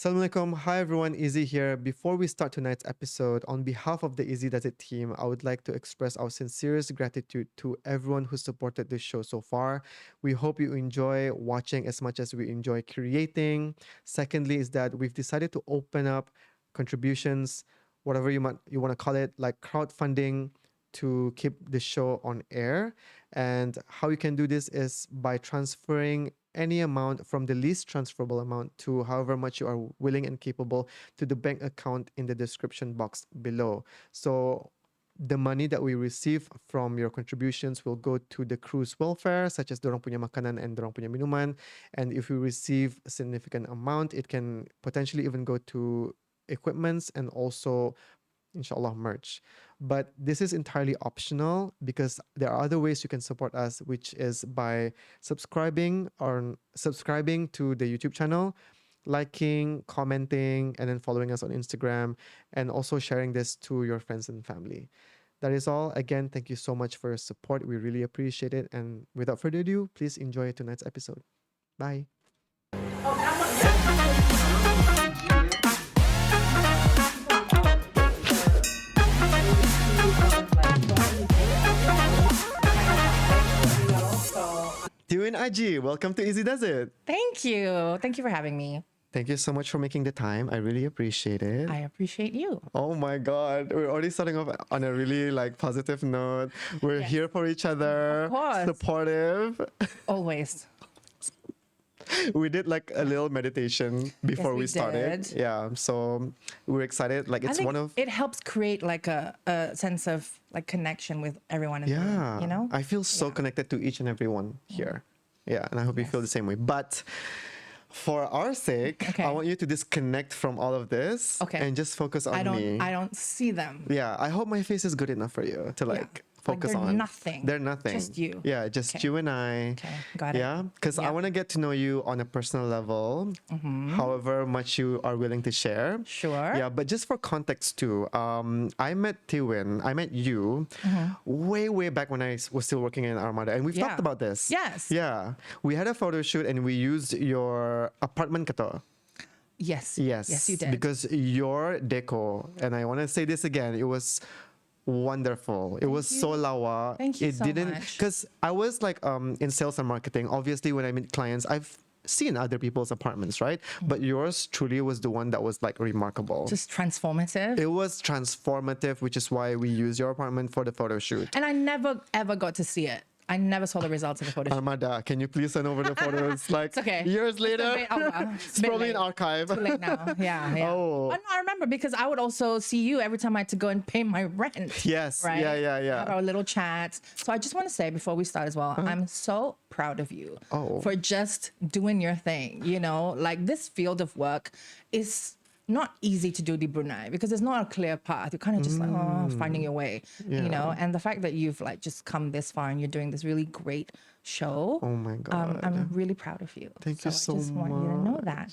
Assalamualaikum. Hi everyone, Izzy here. Before we start tonight's episode, on behalf of the IZZY Does It team, I would like to express our sincerest gratitude to everyone who supported this show so far. We hope you enjoy watching as much as we enjoy creating. Secondly, is that we've decided to open up contributions, whatever you want to call it, like crowdfunding to keep the show on air. And how you can do this is by transferring any amount from the least transferable amount to however much you are willing and capable to the bank account in the description box below. So the money that we receive from your contributions will go to the crew's welfare, such as dorang punya makanan and dorang punya minuman. And if we receive a significant amount, it can potentially even go to equipments and also inshallah merch. But this is entirely optional because there are other ways you can support us, which is by subscribing to the YouTube channel, liking, commenting, and then following us on Instagram, and also sharing this to your friends and family. That is all. Again, thank you so much for your support. We really appreciate it. And without further ado, please enjoy tonight's episode. Bye. Tiwin Aji, welcome to IZZY Does It. Thank you. Thank you for having me. Thank you so much for making the time. I really appreciate it. I appreciate you. Oh my God. We're already starting off on a really positive note. We're here for each other. Of course. Supportive. Always. We did a little meditation before we started. did. Yeah. So we're excited. I think it helps create a sense of connection with everyone in the room, you know? I feel so connected to each and every one here. Yeah. And I hope you feel the same way. But for our sake, I want you to disconnect from all of this and just focus on me. I don't see them. Yeah, I hope my face is good enough for you to focus on. They're nothing. They're nothing. Just you. Yeah, just you and I. Okay, got it. Yeah, because I want to get to know you on a personal level, however much you are willing to share. Sure. Yeah, but just for context too, I met you way back when I was still working in Armada, and we've talked about this. Yes. Yeah, we had a photo shoot and we used your apartment kato. Yes. Yes. Yes, you did. Because your deco, and I want to say this again, it was wonderful. It was so lawa. Thank you it so didn't much. because I was in sales and marketing. Obviously, when I meet clients, I've seen other people's apartments, right? But yours truly was the one that was remarkable. Just transformative. It was transformative, which is why we used your apartment for the photo shoot. And I never ever got to see it. I never saw the results of the photo shoot. Armada, can you please send over the photos? It's okay. Years later, It's probably an archive. Too late now. Yeah. Oh. But no, I remember because I would also see you every time I had to go and pay my rent. Yes. Right? Yeah. Have our little chats. So I just want to say before we start as well, I'm so proud of you for just doing your thing. You know, this field of work is not easy to do the Brunei because there's not a clear path. You're kind of just finding your way, you know. And the fact that you've just come this far and you're doing this really great show. Oh my God. I'm really proud of you. Thank you so I just much. want you to know that.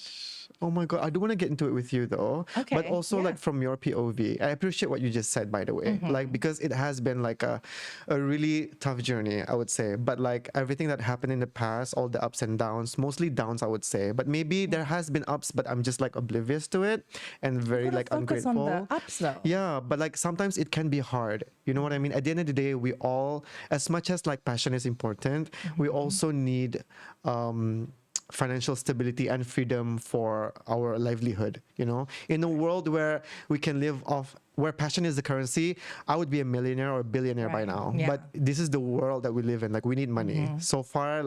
Oh my God, I do want to get into it with you though. Okay, But also from your POV, I appreciate what you just said, by the way. Because it has been a really tough journey, I would say. But everything that happened in the past, all the ups and downs, mostly downs, I would say. But maybe there has been ups, but I'm just oblivious to it and very Focus ungrateful. on the ups though. Yeah, but sometimes it can be hard. You know what I mean? At the end of the day, we all, as much as passion is important, we also need financial stability and freedom for our livelihood. You know, in a world where we can live off, where passion is the currency, I would be a millionaire or a billionaire by now. Yeah. But this is the world that we live in. We need money. So far,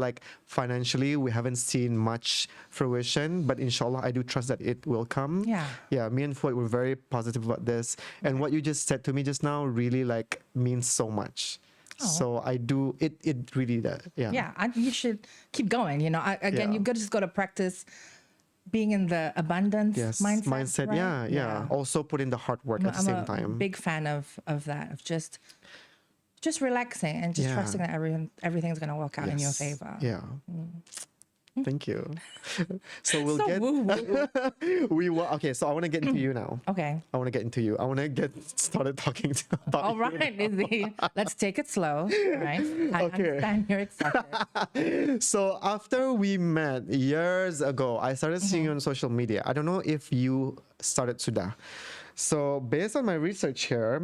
financially, we haven't seen much fruition, but inshallah, I do trust that it will come. Yeah, me and Floyd were very positive about this. And what you just said to me just now really means so much. So I do, it really does. Yeah. Yeah, you should keep going. You know, you've just got to practice being in the abundance mindset. Right? Yeah. Also put in the hard work at the same time. I'm a big fan of that, of just relaxing and just trusting that everything's going to work out in your favor. Yeah. Thank you. So we'll So get. woo-woo. We will. Okay, so I want to get into you now. Okay. I want to get into you. I want to get started talking about All you right, now. Izzy. Let's take it slow. Right. I understand you're excited. So after we met years ago, I started seeing you on social media. I don't know if you started sudah. So based on my research here,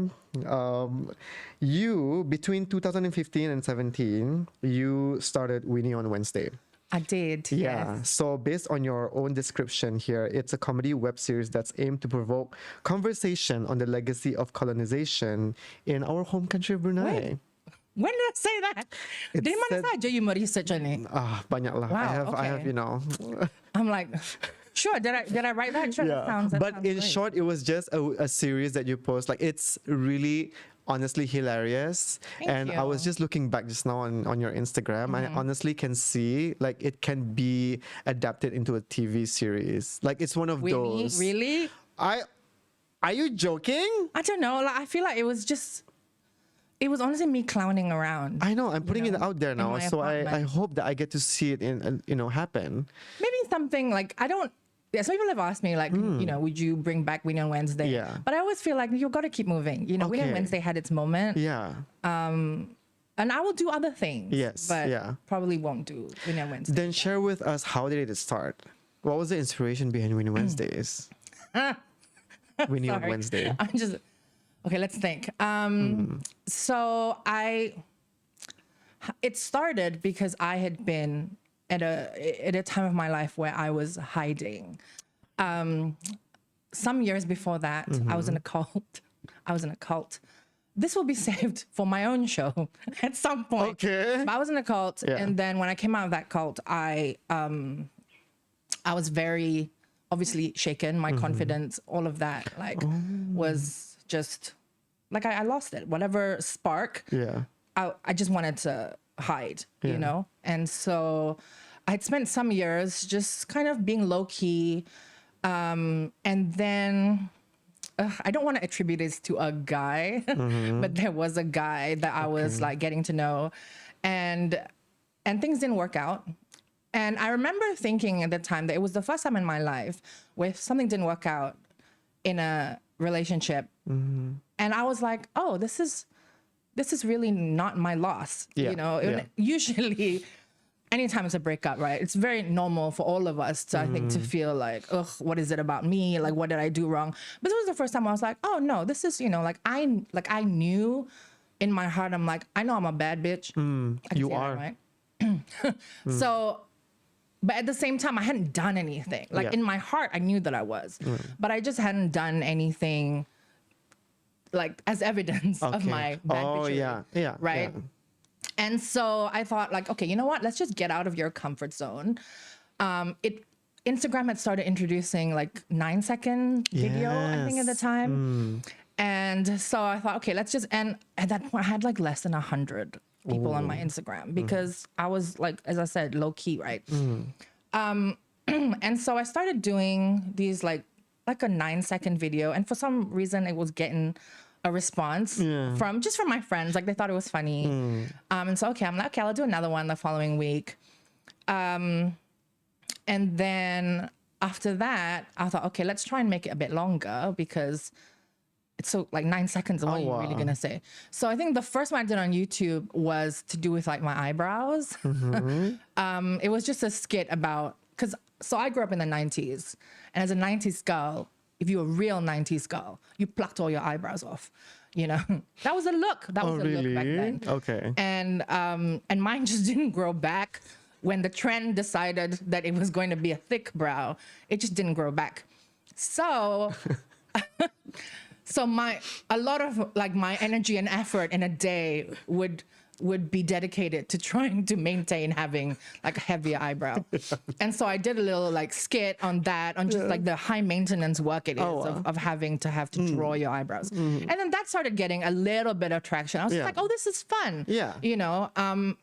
you between 2015 and 17, you started Winnie on Wednesday. I did. Yeah. Yes. So based on your own description here, it's a comedy web series that's aimed to provoke conversation on the legacy of colonization in our home country of Brunei. When did I say that? It Dari mana said- saja you research ni? Banyak lah. Wow, I have, okay. you know. I'm like, sure. Did I write that? Sure. Yeah. That But sounds in great. short, it was just a series that you post. Like it's really honestly hilarious. Thank I was you. just looking back just now on your Instagram. I honestly can see like it can be adapted into a TV series. Like it's one of Winnie, those. really? Are you joking? I don't know. Like I feel like it was honestly me clowning around. I know. I'm putting it out there in now, my so I apartment. hope that I get to see it happen. Maybe something like I don't. Yeah, some people have asked me like, would you bring back Winnie on Wednesday? Yeah. But I always feel like you've got to keep moving. Winnie on Okay. Wednesday had its moment. Yeah. And I will do other things. Yes, But yeah. probably won't do Winnie on Wednesday. Then share with us, how did it start? What was the inspiration behind Winnie Wednesdays? Winnie on Sorry. Wednesday. I'm just okay. Let's think. So it started because I had been at a time of my life where I was hiding. Some years before that, I was in a cult. This will be saved for my own show at some point. Okay. But I was in a cult, Yeah. and then when I came out of that cult, I was very obviously shaken. My confidence, all of that, was just like I lost it. Whatever spark, Yeah. I just wanted to hide, And so I'd spent some years just kind of being low key, and then. I don't want to attribute this to a guy, but there was a guy that I was like getting to know, and things didn't work out. And I remember thinking at the time that it was the first time in my life where something didn't work out in a relationship, and I was like, oh, this is really not my loss. Yeah. Usually. Anytime it's a breakup, right? It's very normal for all of us to, I think, to feel like, ugh, what is it about me? Like, what did I do wrong? But this was the first time I was like, oh no, this is, I knew in my heart, I'm like, I know I'm a bad bitch. I can You say that, are. right? So, but at the same time, I hadn't done anything. Like Yeah. in my heart, I knew that I was, but I just hadn't done anything like as evidence of Okay. my bad bitchery, Yeah. right? Yeah. And so I thought like, okay, you know what? Let's just get out of your comfort zone. Instagram had started introducing like 9-second video, I think at the Yes. time. And so I thought, okay, and at that point I had like less than 100 people on my Instagram because I was like, as I said, low key, right? And so I started doing these like a 9-second video. And for some reason it was getting a response from my friends. Like they thought it was funny. And so, I'm like, okay, I'll do another one the following week. And then after that, I thought, okay, let's try and make it a bit longer because it's so like 9 seconds. What are you really going to say? So I think the first one I did on YouTube was to do with like my eyebrows. It was just a skit about, so I grew up in the 90s, and as a 90s girl, if you're a real 90s girl, you plucked all your eyebrows off, that was a look. That was a look back then. Okay. And mine just didn't grow back when the trend decided that it was going to be a thick brow. It just didn't grow back. So, a lot of like my energy and effort in a day would be dedicated to trying to maintain having like a heavier eyebrow. And so I did a little like skit on that, on just like the high maintenance work it is of having to draw your eyebrows. And then that started getting a little bit of traction. I was like, oh, this is fun. Yeah.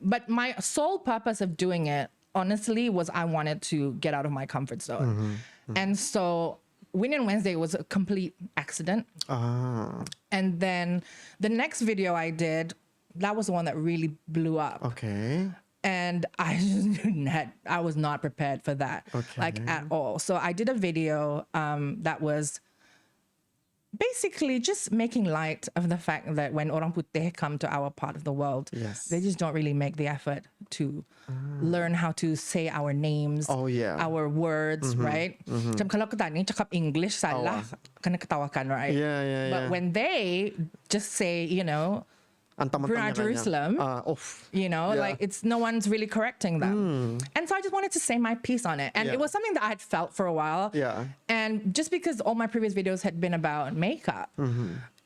But my sole purpose of doing it, honestly, was I wanted to get out of my comfort zone. And so Winnie on Wednesday was a complete accident. And then the next video I did, that was the one that really blew up. Okay. And I was not prepared for that, like at all. So I did a video that was basically just making light of the fact that when orang putih come to our part of the world, they just don't really make the effort to learn how to say our names, our words, right? Macam kalau kita ni cakap English salah, kena ketawakan, right? But when they just say, you know, Brunei Jerusalem, you know, like it's no one's really correcting them. And so I just wanted to say my piece on it. And it was something that I had felt for a while. And just because all my previous videos had been about makeup.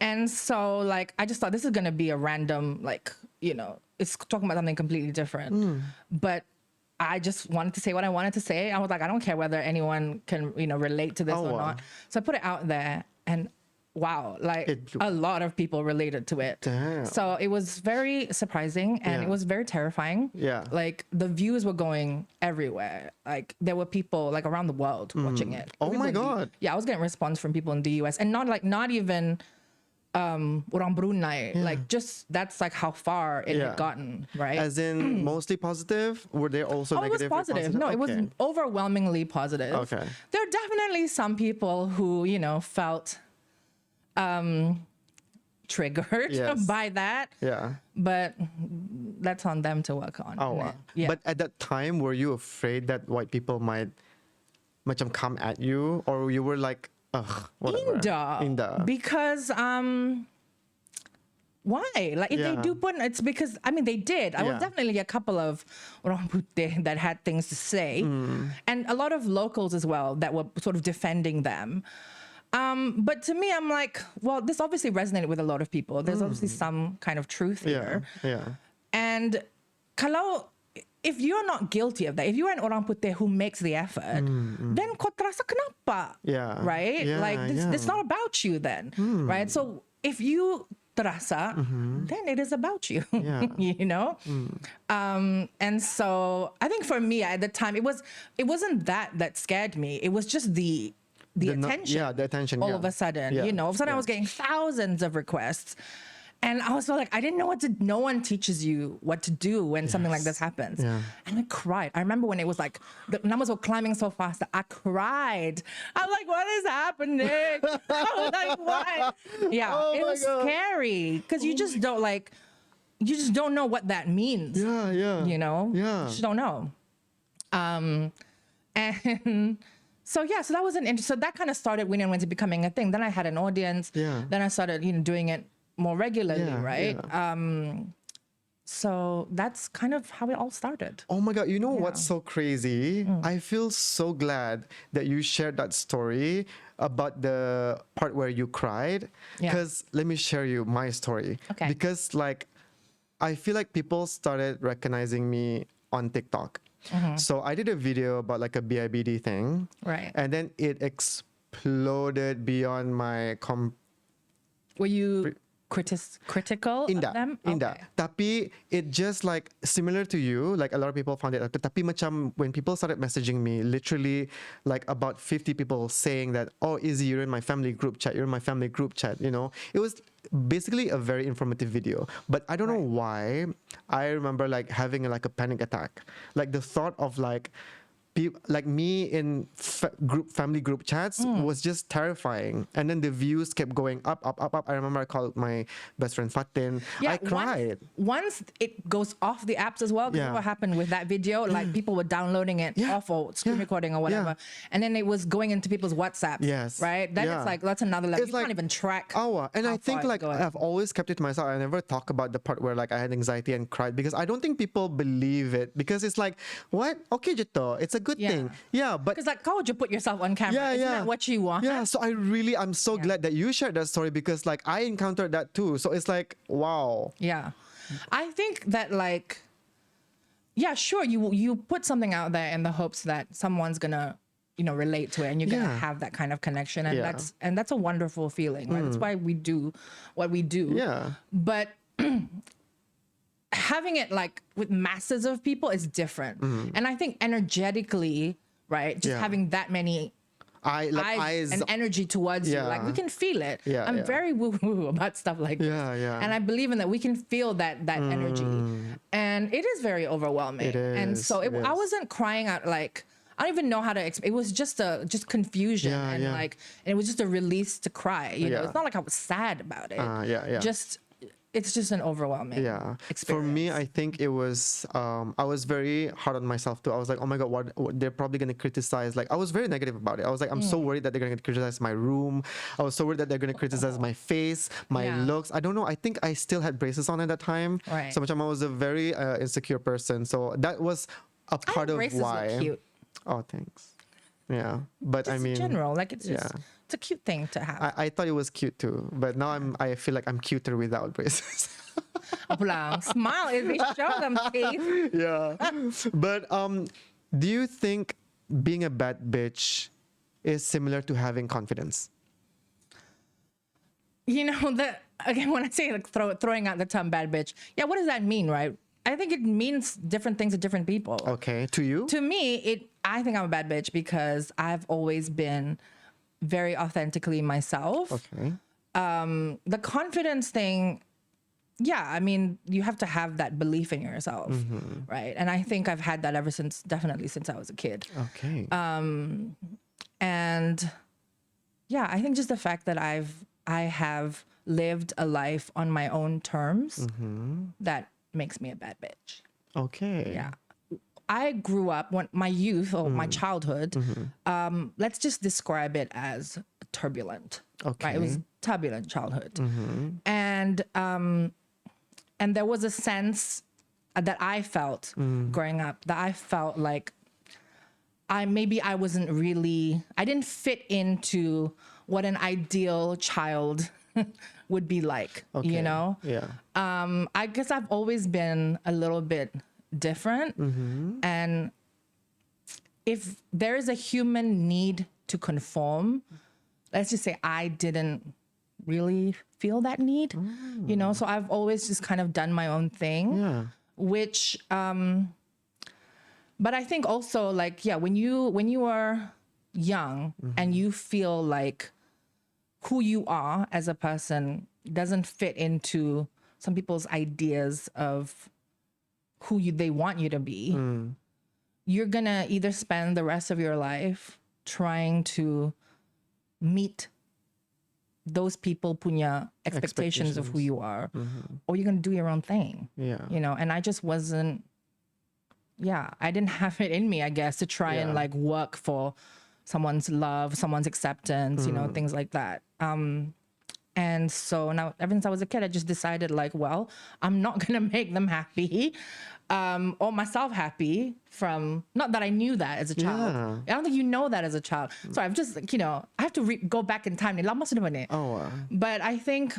And so like, I just thought this is going to be a random, like, you know, it's talking about something completely different. But I just wanted to say what I wanted to say. I was like, I don't care whether anyone can, you know, relate to this or not. So I put it out there, and wow, like a lot of people related to it. So it was very surprising, and it was very terrifying. Like the views were going everywhere. Like there were people like around the world watching it. Oh my God. Yeah, I was getting response from people in the US, and not even orang Brunei. Like just that's like how far it had gotten, right? As in mostly positive? Were there also negative? It was positive. No, it was overwhelmingly positive. There are definitely some people who, you know, felt triggered by that. But that's on them to work on. But at that time, were you afraid that white people might macam come at you, or you were like, ugh, whatever? Indah. Because why? Like if they do put, it's because I mean they did. I was definitely a couple of orang putih that had things to say, and a lot of locals as well that were sort of defending them. But to me, I'm like, well, this obviously resonated with a lot of people. There's obviously some kind of truth here. And kalau, if you're not guilty of that, if you're an orang putih who makes the effort, then kau terasa kenapa? Right? Like, it's not about you then, right? So if you terasa, then it is about you, you know? And so I think for me at the time, it wasn't that scared me. It was just the attention. The attention. All of a sudden, you know, all of a sudden I was getting thousands of requests. And I was so like, I didn't know no one teaches you what to do when something like this happens. And I cried. I remember when it was like, the numbers were climbing so fast that I cried. I was like, what is happening? I was like, what? Yeah, it was scary because you just don't know what that means. You know? You just don't know. And so so that was so that kind of started Winnie and Wednesday becoming a thing. Then I had an audience. Then I started, you know, doing it more regularly, right? So that's kind of how it all started. Oh my God, you know what's so crazy? I feel so glad that you shared that story about the part where you cried. Because let me share you my story. Because like, I feel like people started recognizing me on TikTok. So I did a video about like a BIBD thing. And then it exploded beyond my... Were you... critical of them? Tapi it just like similar to you, like a lot of people found it. Tapi macam when people started messaging me, literally like about 50 people saying that, oh, Izzy, you're in my family group chat. You're in my family group chat. You know, it was basically a very informative video. But I don't know why. I remember like having like a panic attack. Like the thought of like like me in family group chats was just terrifying. And then the views kept going up. I remember I called my best friend Fatin. I cried. Once it goes off the apps as well, because what happened with that video, like people were downloading it off or screen recording or whatever. And then it was going into people's WhatsApps. Right? Then it's like, that's another level. You can't even track. And I think like I've always kept it to myself. I never talk about the part where like I had anxiety and cried, because I don't think people believe it, because it's like, what? Okay, jito. It's a good thing. But because like, how would you put yourself on camera? Isn't that what you want? So I'm so glad that you shared that story, because like I encountered that too. So it's like, wow. I think that like, sure, you put something out there in the hopes that someone's gonna, you know, relate to it, and you're gonna have that kind of connection, and that's a wonderful feeling, right? That's why we do what we do. But having it like with masses of people is different. And I think energetically, right, just having that many Eyes and energy towards you. Like we can feel it. I'm very woo-woo about stuff like this. And I believe in that we can feel that energy. And it is very overwhelming. And so I wasn't crying out like, I don't even know how to explain. It was just confusion and and it was just a release to cry. You know, it's not like I was sad about it. It's just an overwhelming experience. For me, I think it was, I was very hard on myself too. I was like, oh my God, what they're probably going to criticize. Like, I was very negative about it. I was like, I'm so worried that they're going to criticize my room. I was so worried that they're going to criticize my face, my looks. I don't know. I think I still had braces on at that time. Right. So much I was a very insecure person. So that was a part of why. Look cute. Oh, thanks. Yeah. But just I mean, in general, like it's just, it's a cute thing to have. I thought it was cute too, but now I feel like I'm cuter without braces. Smile if they show them teeth. Yeah. But do you think being a bad bitch is similar to having confidence? You know, again, when I say like throwing out the term bad bitch, what does that mean, right? I think it means different things to different people. Okay. To you? To me, I think I'm a bad bitch because I've always been very authentically myself. Okay. The confidence thing, I mean, you have to have that belief in yourself, right? And I think I've had that definitely since I was a kid. Okay. And I think just the fact that I have lived a life on my own terms, that makes me a bad bitch. Okay. Yeah. I grew up my youth or my childhood. Let's just describe it as turbulent. Okay. Right? It was turbulent childhood, and there was a sense that I felt growing up that I felt like I didn't fit into what an ideal child would be like. Okay. You know. Yeah. I guess I've always been a little bit different, and if there is a human need to conform, let's just say I didn't really feel that need, you know, so I've always just kind of done my own thing, which but I think also like when you are young and you feel like who you are as a person doesn't fit into some people's ideas of who they want you to be, you're gonna either spend the rest of your life trying to meet those people punya expectations of who you are, or you're gonna do your own thing. You know, and I just wasn't. I didn't have it in me, I guess, to try and like work for someone's love, someone's acceptance, you know, things like that. And so now, ever since I was a kid, I just decided like, well, I'm not going to make them happy or myself happy from, not that I knew that as a child. I don't think you know that as a child. So I've just, like, you know, I have to go back in time. But I think,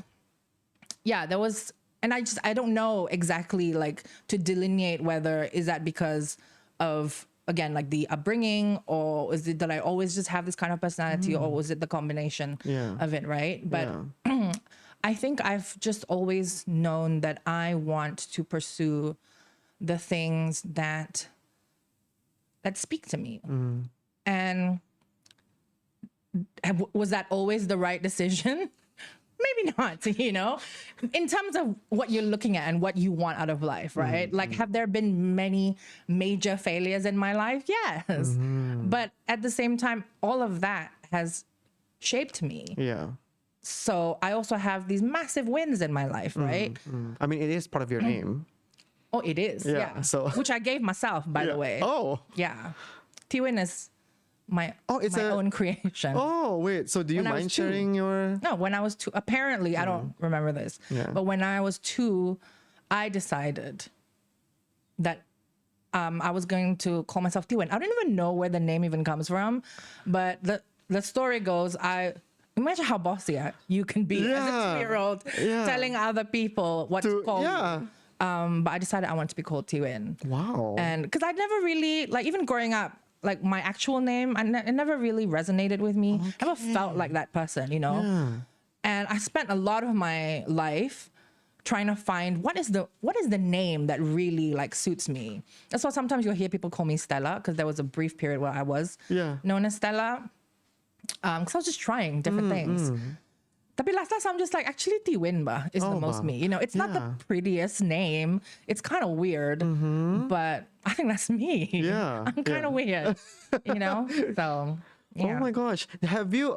there was, and I don't know exactly like to delineate whether is that because of, again, like the upbringing, or is it that I always just have this kind of personality, or was it the combination of it, right? But I think I've just always known that I want to pursue the things that speak to me. And was that always the right decision? Maybe not, you know, in terms of what you're looking at and what you want out of life, right? Like, have there been many major failures in my life? Yes. But at the same time, all of that has shaped me. So I also have these massive wins in my life, right? I mean, it is part of your name. Oh, it is. So which I gave myself, by the way. Oh. Yeah. Tiwin is my own creation. Oh, wait. So do you mind sharing your... No, when I was 2, apparently, I don't remember this, but when I was 2, I decided that I was going to call myself Tiwin. I don't even know where the name even comes from, but the story goes, imagine how bossy you can be as a 2-year-old telling other people what to call you. But I decided I wanted to be called Tiwin. Wow. And because I'd never really, like, even growing up, like my actual name, it never really resonated with me. I never felt like that person, you know? And I spent a lot of my life trying to find what is the name that really like suits me. That's why sometimes you'll hear people call me Stella, because there was a brief period where I was known as Stella. Because I was just trying different things. Tapi last I'm just like, actually Tiwin ba is the most me. You know, it's not the prettiest name. It's kind of weird, but I think that's me. Yeah. I'm kind of weird, you know? So, yeah. Oh my gosh. Have you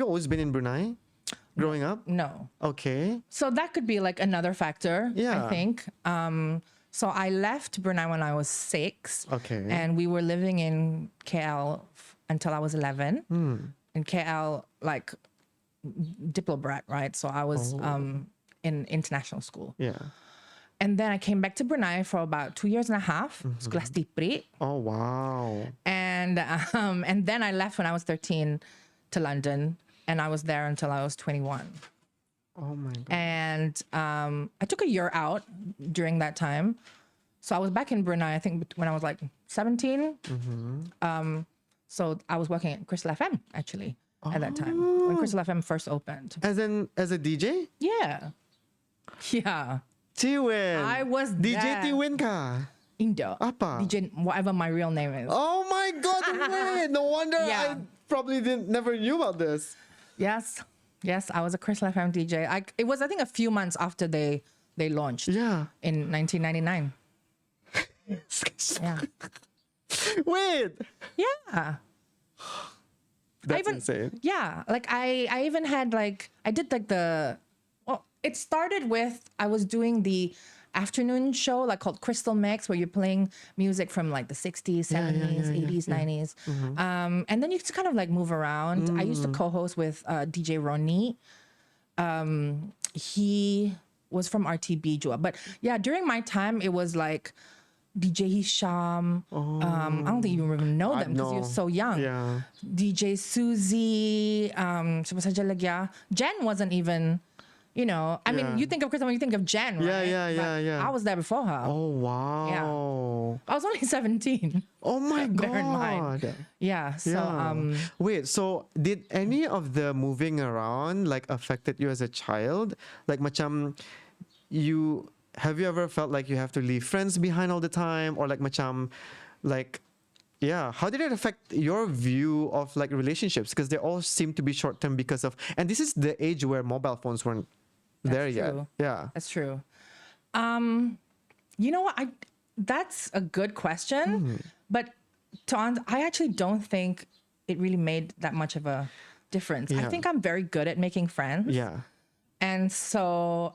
always been in Brunei growing up? No. Okay. So that could be like another factor, I think. So I left Brunei when I was 6. Okay. And we were living in KL until I was 11. In KL, like Diplo brat, right? So I was in international school. Yeah. And then I came back to Brunei for about 2.5 years. Sekolah Stipri. Oh wow. And then I left when I was 13 to London, and I was there until I was 21. Oh my god. And I took a year out during that time. So I was back in Brunei, I think when I was like 17. So I was working at KristalFM actually at that time when KristalFM first opened. As a DJ? Yeah. Yeah. Tiwin. I was DJ there. Tiwin ka? Indo. Apa? DJ, whatever my real name is. Oh my god, wait. No wonder I probably never knew about this. Yes. Yes, I was a KristalFM DJ. It was, I think, a few months after they launched. Yeah. In 1999. Yeah. Wait. Yeah. That's insane. Yeah. Like I even had like, I did like it started with, I was doing the afternoon show like called Crystal Mix, where you're playing music from like the 60s, 70s, 80s, 90s. And then you just kind of like move around. I used to co-host with DJ Ronnie. He was from RTB juga. But yeah, during my time, it was like DJ Hisham. I don't think you even know them because you're so young. Yeah. DJ Suzy. Siapa saja lagi ya? Jen wasn't even, you know, I mean, you think of Crystal, you think of Jen, right? Yeah. I was there before her. Oh wow. Yeah. I was only 17. Oh my god. Bear in mind. Yeah. So wait, so did any of the moving around like affected you as a child? Like macam have you ever felt like you have to leave friends behind all the time, or like macam like how did it affect your view of like relationships? Because they all seem to be short term because of, and this is the age where mobile phones weren't there yet. Yeah. That's true. You know what? That's a good question, but I actually don't think it really made that much of a difference. I think I'm very good at making friends. Yeah. And so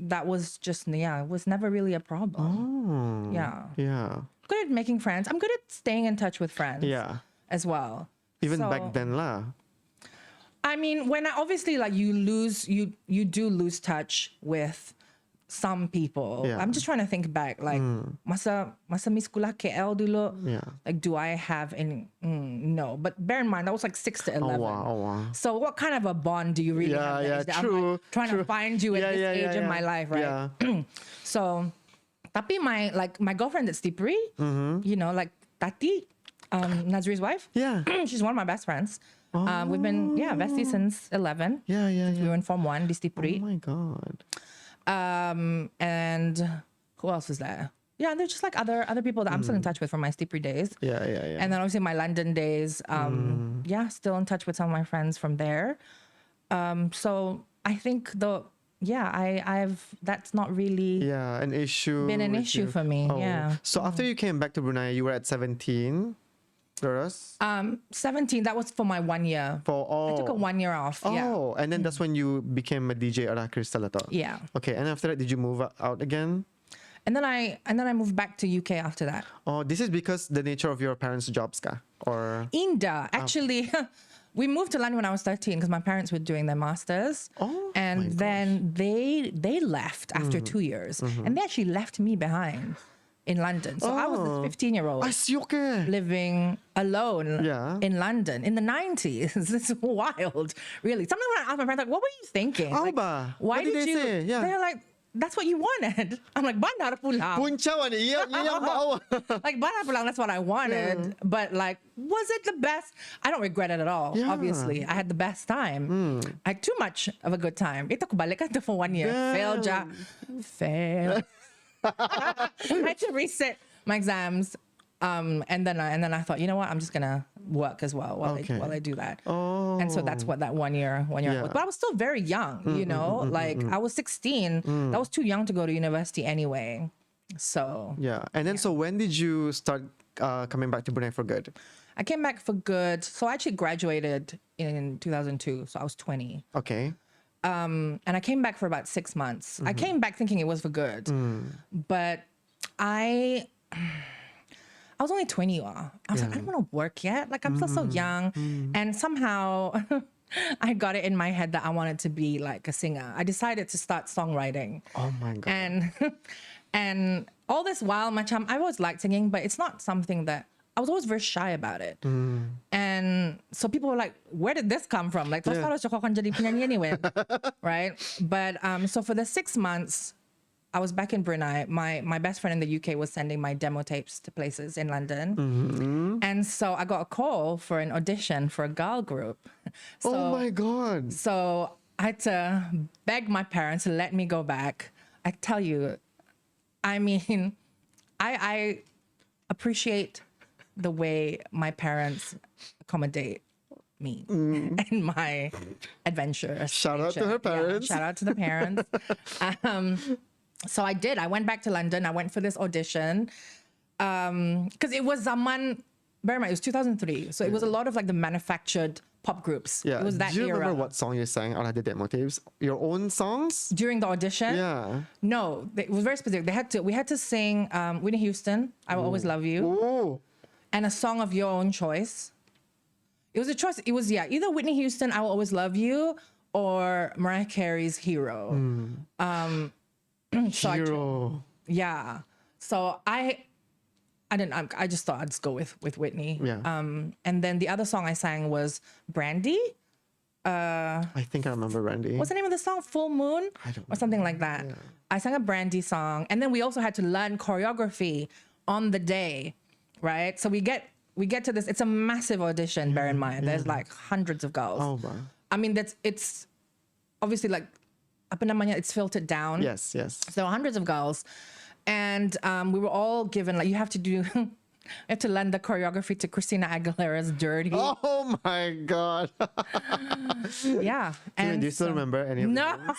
that was just, it was never really a problem. Oh. Yeah. Yeah. Good at making friends. I'm good at staying in touch with friends. Yeah. As well. Even back then lah. I mean, when obviously like you do lose touch with some people. Yeah. I'm just trying to think back, like masa mi sekolah KL dulu. Yeah. Like, do I have any? No, but bear in mind that was like 6 to 11. Oh wow. So what kind of a bond do you really have? Yeah, I'm true. like trying to find you at this age in my life, right? Yeah. So, tapi my girlfriend at Stipri, you know, like Tati, Nazri's wife. Yeah. She's one of my best friends. We've been besties since 11. Yeah. We were in Form 1, di Stipri. Oh my god. And who else was there? Yeah, there's just like other people that I'm still in touch with from my Stipri days. Yeah. And then obviously my London days, still in touch with some of my friends from there. So I think I've that's not really an issue. Been an issue for me. Oh. Yeah. So after you came back to Brunei, you were at 17. 17. That was for my 1 year. I took a 1 year off. Oh, and then that's when you became a DJ at Crystal ato. Yeah. Okay, and after that, did you move out again? And then I moved back to UK after that. Oh, this is because the nature of your parents' jobs, ka? Or Inda, actually. We moved to London when I was 13 because my parents were doing their masters. Oh, and then they left after 2 years. And they actually left me behind in London. So I was this 15-year-old living alone in London in the 90s. It's wild, really. Sometimes when I ask my parents, like, what were you thinking? Like, why did you say? Yeah. They're like, that's what you wanted. I'm like, bandar pulang. Puncawan, like, bandar pulang, that's what I wanted. But like, was it the best? I don't regret it at all, obviously. I had the best time. I had too much of a good time. Ito ko balik ka for 1 year. Fail. I had to resit my exams And then I thought, you know what, I'm just gonna work as well while I do that. And so that's what that one year was. But I was still very young, you know, like I was 16. That was too young to go to university anyway. So And then so when did you start coming back to Brunei for good? I came back for good. So I actually graduated in 2002. So I was 20. Okay. And I came back for about 6 months. I came back thinking it was for good, but I was only 20. I was like, I don't want to work yet. Like I'm still so young. And somehow I got it in my head that I wanted to be like a singer. I decided to start songwriting. Oh my God. And all this while, I always liked singing, but it's not something that I was always very shy about it. And so people were like, where did this come from? Like, terus kau akan jadi penyanyi anyway, right? But so for the 6 months, I was back in Brunei. My best friend in the UK was sending my demo tapes to places in London. And so I got a call for an audition for a girl group. So, oh my God. So I had to beg my parents to let me go back. I tell you, I mean, I appreciate the way my parents accommodate me and my adventures. Shout out to her parents. Shout out to the parents. So I did. I went back to London. I went for this audition because it was zaman. Bear in mind, it was 2003. So it was a lot of like the manufactured pop groups. Yeah. It was that Do you era. remember what song you sang out of the demo tapes? Your own songs? During the audition? Yeah. No, it was very specific. We had to sing Winnie Houston, I Will Always Love You. Oh. And a song of your own choice. It was a choice. It was, either Whitney Houston, I Will Always Love You, or Mariah Carey's Hero. Hero. So I just thought I'd just go with Whitney. Yeah. And then the other song I sang was Brandy. I think I remember Randy. What's the name of the song? Full Moon? I don't or something like that. Yeah. I sang a Brandy song. And then we also had to learn choreography on the day, right? So we get to this. It's a massive audition, bear in mind. There's like hundreds of girls. Oh, wow. I mean, it's obviously like, apa namanya, it's filtered down. Yes. So hundreds of girls. And we were all given, like, you have to learn the choreography to Christina Aguilera's Dirty. Oh my God. Yeah. And do you still remember any of No, them?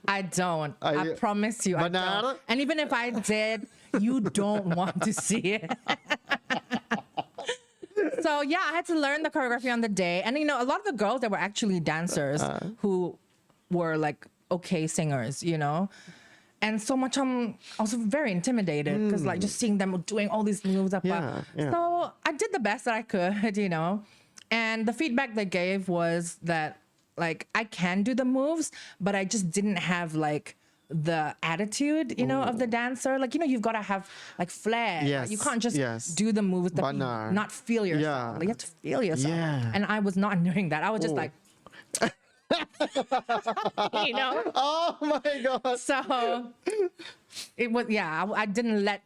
I don't. I promise you, I don't. And even if I did, you don't want to see it. So yeah, I had to learn the choreography on the day. And you know, a lot of the girls that were actually dancers who were like okay singers, you know. And so much I was very intimidated because like just seeing them doing all these moves up. So I did the best that I could, you know. And the feedback they gave was that like I can do the moves, but I just didn't have like the attitude, you know, of the dancer. Like, you know, you've got to have like flair. Yes. You can't just do the moves that not feel yourself. Yeah. Like, you have to feel yourself. Yeah. And I was not doing that. I was just like, you know? Oh my God. So it was, I didn't let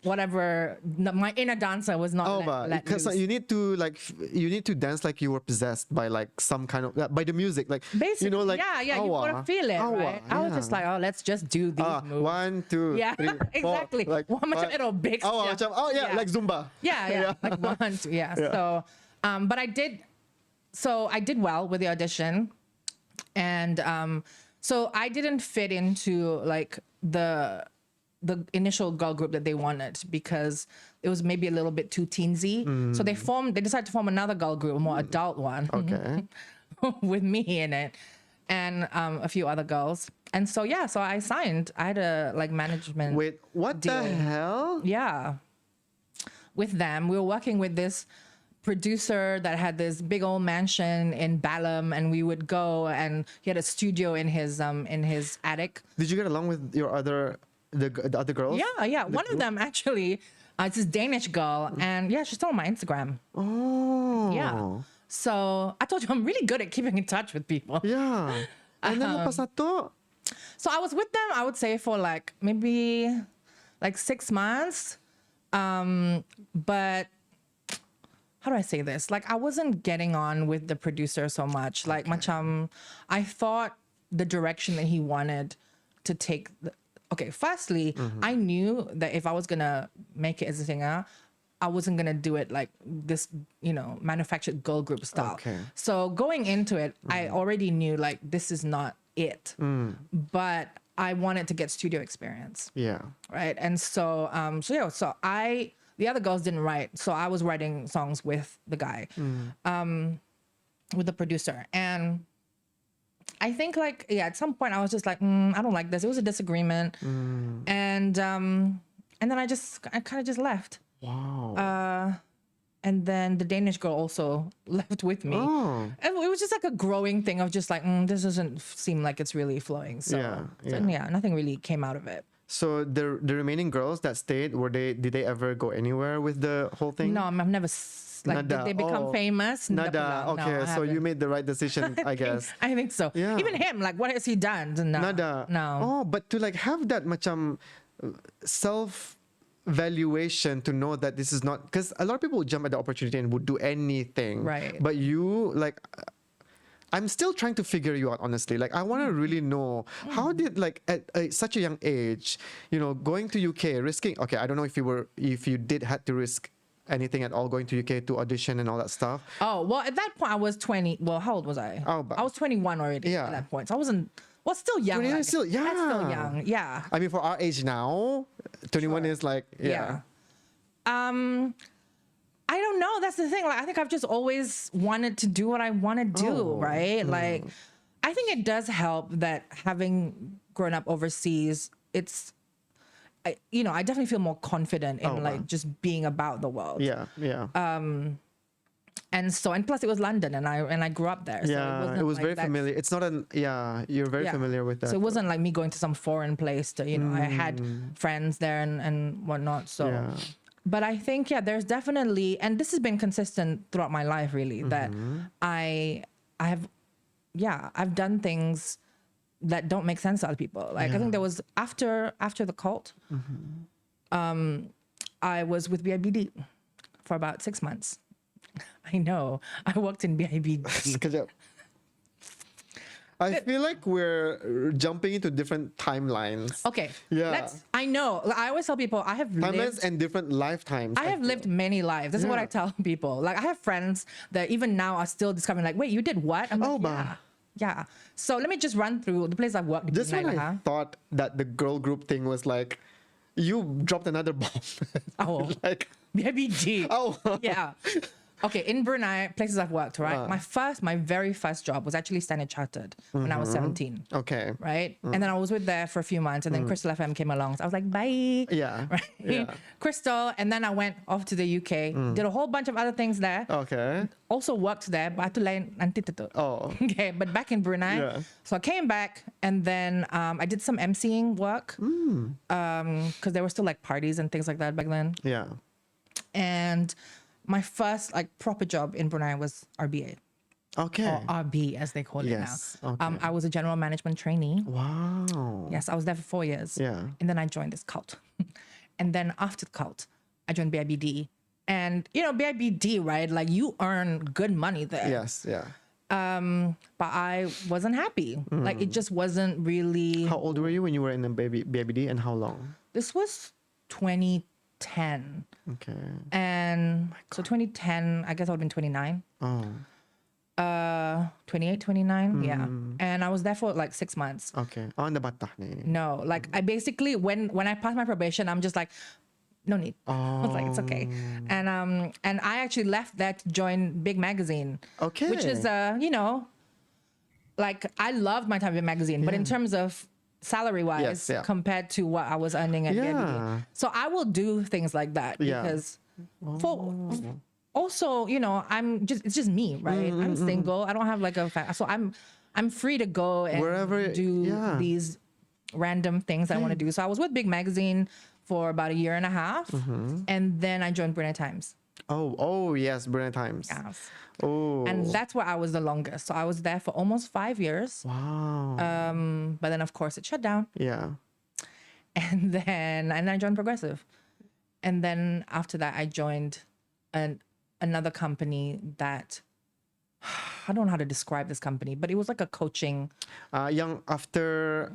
whatever, my inner dancer was not let because loose. you need to dance like you were possessed by like some kind of by the music, like basically, you know, like you gotta feel it, right? I was just like, let's just do these moves. 1, 2, 3, 4, exactly. like macam aerobics. like Zumba. Like 1, 2, So, but I did well with the audition, and so I didn't fit into like the initial girl group that they wanted because it was maybe a little bit too teensy. So they decided to form another girl group, a more adult one. Okay. With me in it and a few other girls. And so, so I signed. I had a like management. Wait, what deal. the hell? Yeah. With them. We were working with this producer that had this big old mansion in Balam, and we would go, and he had a studio in his attic. Did you get along with your the other girls? Yeah. One of them actually, it's this Danish girl, and she's still on my Instagram. Oh. Yeah. So I told you I'm really good at keeping in touch with people. Yeah. And then lepas satu? So I was with them, I would say, for like maybe like 6 months. But how do I say this? Like, I wasn't getting on with the producer so much. Like, macam, I thought the direction that he wanted to take. Firstly, I knew that if I was gonna make it as a singer, I wasn't going to do it like this, manufactured girl group style. Okay. So going into it, I already knew like this is not it, but I wanted to get studio experience. Yeah. Right. And so, the other girls didn't write. So I was writing songs with the guy, with the producer. And I think like, at some point I was just like, I don't like this. It was a disagreement. And then I kind of just left. Wow. And then the Danish girl also left with me. Oh. And it was just like a growing thing of just like, this doesn't seem like it's really flowing. So, nothing really came out of it. So the remaining girls that stayed, did they ever go anywhere with the whole thing? No, I've never, did they become famous? Nada. No, Okay, so you made the right decision, I guess. I think so. Yeah. Even him, like, what has he done? No. Nada. No. Oh, but to like have that macam self valuation to know that this is not, because a lot of people would jump at the opportunity and would do anything. Right. But you like, I'm still trying to figure you out, honestly. Like, I want to really know how did like at such a young age, going to UK, risking. Okay, I don't know if you did had to risk anything at all going to UK to audition and all that stuff. Oh well, at that point I was 20. Well, how old was I? Oh, I was 21 already at that point. So I wasn't. Well, still young. 21 like, is still, That's still young. Yeah. I mean, for our age now, 21 is like, yeah. I don't know. That's the thing. Like, I think I've just always wanted to do what I want to do, right? Like, I think it does help that having grown up overseas, I definitely feel more confident in just being about the world. Yeah, yeah. And plus it was London and I grew up there. Yeah, so it was very familiar. It's not you're very familiar with that. So it wasn't like me going to some foreign place to, I had friends there and whatnot. So, but I think, there's definitely, and this has been consistent throughout my life really, that I've done things that don't make sense to other people. Like I think there was after the cult, I was with BIBD for about 6 months. I know. I worked in BIBD. I feel like we're jumping into different timelines. Okay. Yeah. I know. I always tell people I have timelines and different lifetimes. I have lived many lives. This is what I tell people. Like I have friends that even now are still discovering like, wait, you did what? I'm like, yeah. So let me just run through the place I've worked. Just when I thought that the girl group thing was like, you dropped another bomb. Oh. Like BIBD. Oh. Yeah. Okay, in Brunei, places I've worked, right? My very first job was actually Standard Chartered when I was 17. Okay. Right? And then I was with there for a few months and then KristalFM came along. So I was like, bye. Yeah. Right? Yeah. Crystal. And then I went off to the UK, did a whole bunch of other things there. Okay. Also worked there, but I had to learn nanti tutup. Oh. Okay, but back in Brunei. So I came back and then I did some emceeing work. Because there were still like parties and things like that back then. Yeah. And my first like proper job in Brunei was RBA. Okay. Or RB as they call it now. Okay. I was a general management trainee. Wow. Yes, I was there for 4 years. Yeah. And then I joined this cult. And then after the cult, I joined BIBD. And BIBD, right? Like you earn good money there. Yes, yeah. But I wasn't happy. Like it just wasn't really. How old were you when you were in the BIBD and how long? This was 2010. Okay. And so 2010, I guess I would have been 29. Oh. 28, 29. Yeah. And I was there for like 6 months. Okay. On the batah ni. No, like I basically, when I passed my probation, I'm just like, no need. I was like, it's okay. And I actually left that to join Big Magazine. Okay. Which is, like I loved my time in Magazine, but in terms of salary-wise, compared to what I was earning at BIBD. So I will do things like that because also, it's just me, right? I'm single. I don't have like so I'm free to go and do these random things I want to do. So I was with Big Magazine for about a year and a half, and then I joined Brunei Times. Oh yes, Brunei Times. Yes. Oh. And that's where I was the longest. So I was there for almost 5 years. Wow. But then of course it shut down. Yeah. And then I joined Progressive. And then after that I joined another company that I don't know how to describe this company, but it was like a coaching. Young after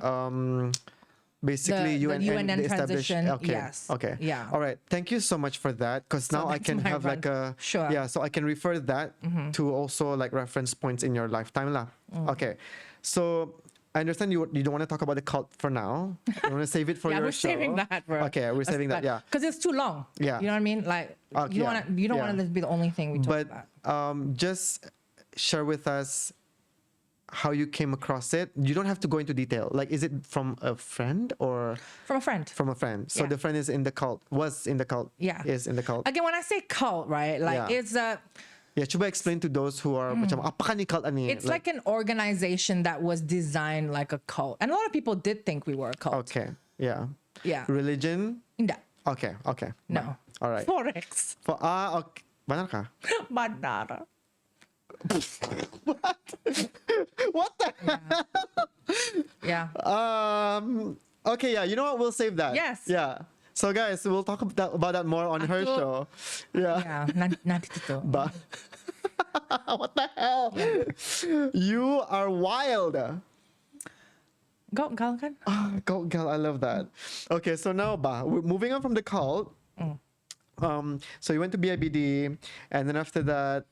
Basically, the UNN UNN established. transition, Okay. yes. Okay. Yeah. All right. Thank you so much for that. Because So now I that's can my have like a Sure. yeah. So I can refer that to also like reference points in your lifetime lah. Okay. So I understand you don't want to talk about the cult for now. You want to save it for Yeah, your we're show. saving that, bro. Okay, we're saving that. Yeah. Because it's too long. Yeah. You know what I mean? Like Okay, you yeah, don't yeah. want to be the only thing we talk But about. just share with us how you came across it. You don't have to go into detail. Like, is it from a friend or From a friend. from a friend? So Yeah. the friend is in the cult. Was in the cult. Yeah. Is in the cult. Again, when I say cult, right? Like Yeah. it's Yeah, coba explain to those who are macam apa ka ni cult ani? it's like an organization that was designed like a cult. And a lot of people did think we were a cult. Okay. Yeah. Yeah. Religion? Tidak. Okay. Okay. No. All right. Forex. Okay. Benar ka? Bandara. What the Yeah. Okay, yeah, you know what? We'll save that. Yes. Yeah. So guys, we'll talk about that more on her Aku- show. Yeah. Yeah. Nanti itu. But what the hell? You are wild. GaukGal kan? GaukGal, I love that. Okay, so now we're moving on from the cult. So you went to BIBD, and then after that,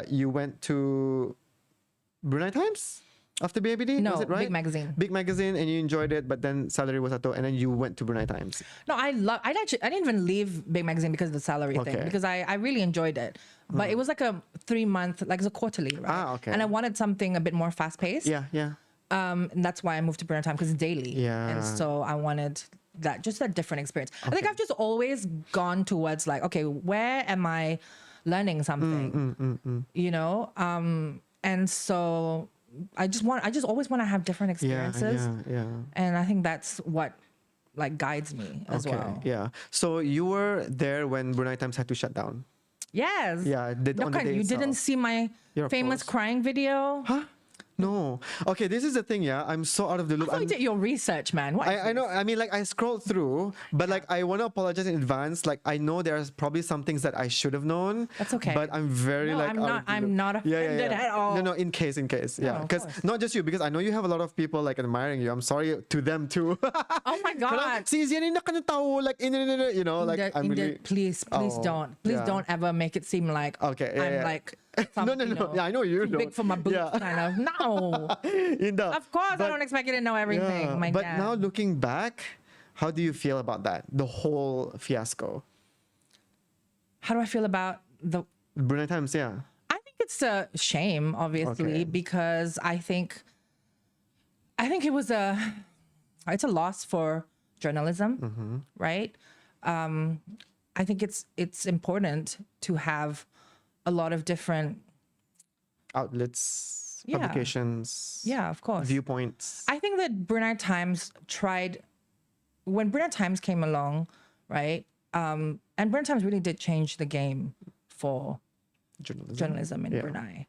you went to Brunei Times after BIBD. No, was it right? Big Magazine. Big Magazine, and you enjoyed it, but then salary was ato, and then you went to Brunei Times. No, I didn't even leave Big Magazine because of the salary thing, Okay. because I really enjoyed it. But it was like a 3-month, like it's a quarterly, right? Ah, okay. And I wanted something a bit more fast paced. Yeah, yeah. And that's why I moved to Brunei Time, because it's daily. Yeah. And so I wanted that, just a different experience. I think I've just always gone towards like, okay, where am I learning something? You know? And so I just always want to have different experiences. Yeah. And I think that's what like guides me as Okay, well. yeah. So you were there when Brunei Times had to shut down. Yes. Yeah, on the Dokan, day you didn't itself. see my Your famous post. crying video? Huh? No. Okay, this is the thing, yeah. I'm so out of the I loop. thought you did your research, man. What is I know. I mean, like, I scrolled through, but like, I want to apologize in advance. Like, I know there's probably some things that I should have known. That's okay. But I'm very No, like. I'm out not- of the I'm loop. not offended at all. No, in case. Yeah, of because course. not just you, because I know you have a lot of people like admiring you. I'm sorry to them too. Oh my God. Si Ziani na ka na tao, like, you know, like, I'm really. Please Oh, don't. Please yeah. don't ever make it seem like Okay, yeah, I'm yeah. like No. you know, Yeah, I know you too don't. big for my boots, Yeah. kind of. No. Indah. Of course, I But- don't expect you to know everything. Yeah, My but God. now looking back, how do you feel about that? The whole fiasco. How do I feel about the? Brunei Times, yeah. I think it's a shame, obviously, Okay. because I think it's a loss for journalism, right? I think it's important to have a lot of different, Outlets, Yeah. publications, yeah, of course. viewpoints. I think that Brunei Times when Brunei Times came along, right? And Brunei Times really did change the game for journalism in Yeah. Brunei.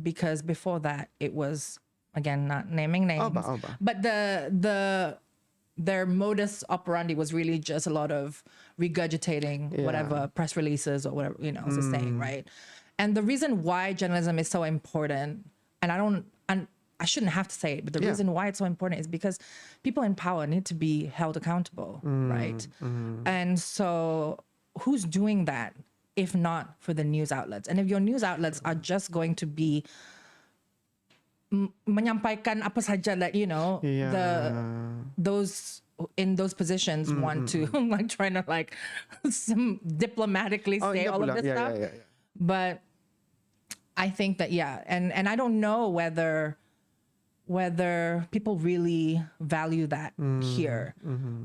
Because before that, it was, again, not naming names, Alba. but their modus operandi was really just a lot of regurgitating Yeah. whatever press releases or whatever, it's a saying, right? And the reason why journalism is so important, and I shouldn't have to say it, but the Yeah. reason why it's so important is because people in power need to be held accountable, right? And so who's doing that if not for the news outlets? And if your news outlets are just going to be menyampaikan apa saja that, those in those positions want to like trying to like some diplomatically say indah all of pula. this Yeah, stuff. yeah. But I think that, and I don't know whether people really value that here,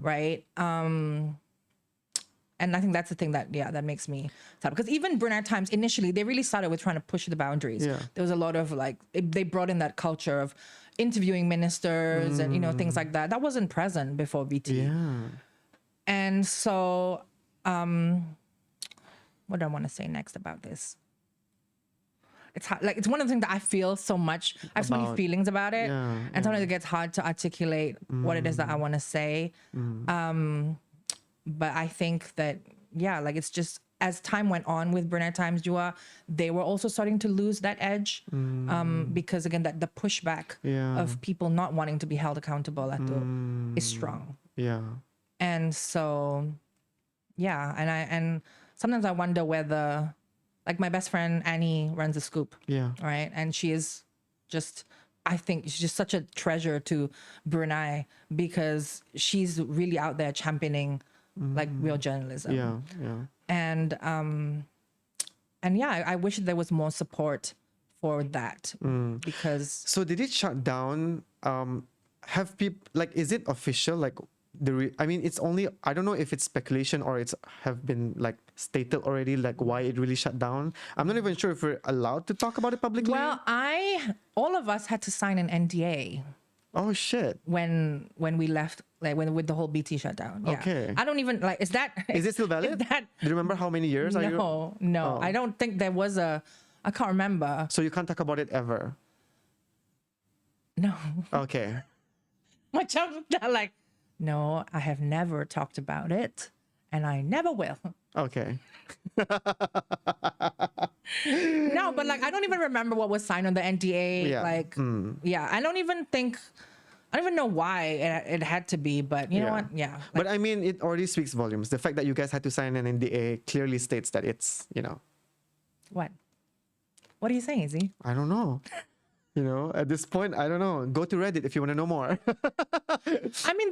right? And I think that's the thing that makes me sad, because even Brunei Times initially, they really started with trying to push the boundaries. Yeah. There was a lot of they brought in that culture of interviewing ministers and things like that. That wasn't present before VT. Yeah. And so, what do I want to say next about this? It's hard, like, it's one of the things that I feel so much. I have so many feelings about it, Yeah, and sometimes it gets hard to articulate what it is that I want to say. But I think that, like, it's just, as time went on with Brunei Times Jua, they were also starting to lose that edge because again, that the pushback of people not wanting to be held accountable is strong. Yeah. And so, yeah, and sometimes I wonder whether, like my best friend Annie runs a Scoop, right, and she is just, I think she's just such a treasure to Brunei because she's really out there championing like real journalism. And yeah, I wish there was more support for that because. So did it shut down? Have people, like, is it official? Like I mean, it's only, I don't know if it's speculation or it's have been like stated already, like why it really shut down. I'm not even sure if we're allowed to talk about it publicly. Well, all of us had to sign an NDA. Oh shit. When we left, like when with the whole BT shutdown. Yeah. Okay. I don't even like, is it still valid? Do you remember how many years? No. Oh. I don't think there was I can't remember. So you can't talk about it ever? No. Okay. My chum, like, no, I have never talked about it and I never will. Okay. No, but like, I don't even remember what was signed on the NDA. Yeah. Like, yeah, I don't even know why it had to be, but you know what? Yeah. Like, but I mean, it already speaks volumes. The fact that you guys had to sign an NDA clearly states that it's, What? What are you saying, Izzy? I don't know. At this point, I don't know. Go to Reddit if you want to know more. I mean,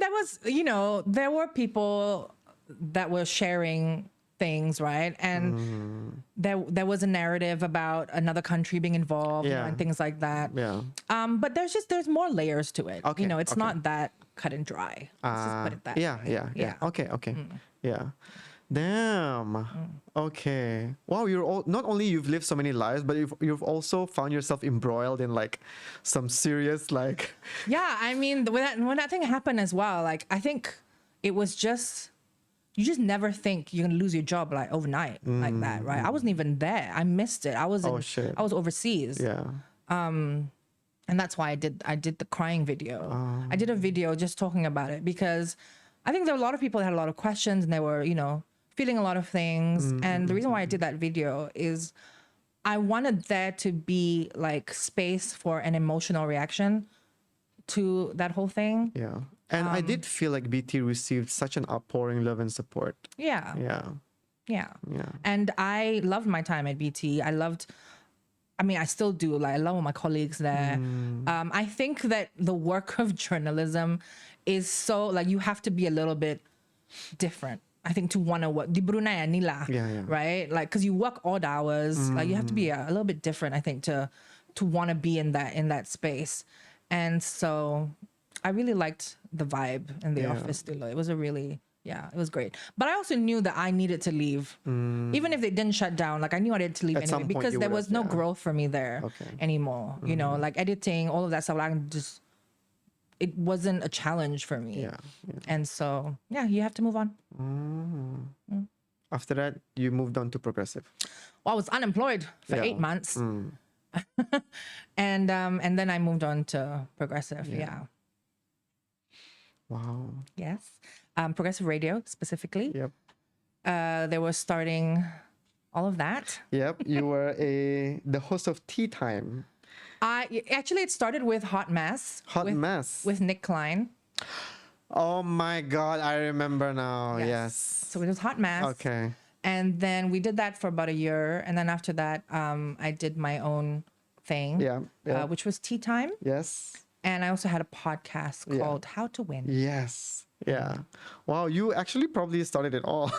there were people that were sharing things, right? And there was a narrative about another country being involved and things like that. Yeah. But there's more layers to it. Okay, It's not that cut and dry. Let's just put it that way. Yeah. Okay. Yeah. Damn. Okay. Wow, not only you've lived so many lives, but you've also found yourself embroiled in like some serious like. Yeah, I mean, when that thing happened as well, like I think it was just, you just never think you're gonna lose your job like overnight like that, right? I wasn't even there. I missed it. I was overseas. Yeah. And that's why I did the crying video. I did a video just talking about it because I think there were a lot of people that had a lot of questions and they were, feeling a lot of things. And the reason why I did that video is I wanted there to be like space for an emotional reaction to that whole thing. Yeah. And I did feel like BT received such an outpouring love and support. Yeah. Yeah. Yeah. Yeah. And I loved my time at BT. I still do. Like, I love all my colleagues there. I think that the work of journalism is so, like, you have to be a little bit different. I think to want to work. Di Brunei nila, right? Like, because you work odd hours. Like, you have to be a little bit different, I think, to want to be in that space. And so I really liked the vibe in the office. It was it was great. But I also knew that I needed to leave. Even if they didn't shut down, like I knew I needed to leave anyway because there was no growth for me there anymore. Like editing, all of that stuff. It wasn't a challenge for me. And so, you have to move on. After that, you moved on to Progressive. Well, I was unemployed for 8 months. And then I moved on to Progressive. Yeah. Wow. Yes. Progressive Radio specifically. Yep. They were starting all of that. Yep. You were the host of Tea Time. It started with Hot Mess. With Nick Klein. Oh my God, I remember now. Yes. So it was Hot Mess. Okay. And then we did that for about a year. And then after that, I did my own thing. Which was Tea Time. Yes. And I also had a podcast called How to Win. Yes. Yeah. Wow, you actually probably started it all.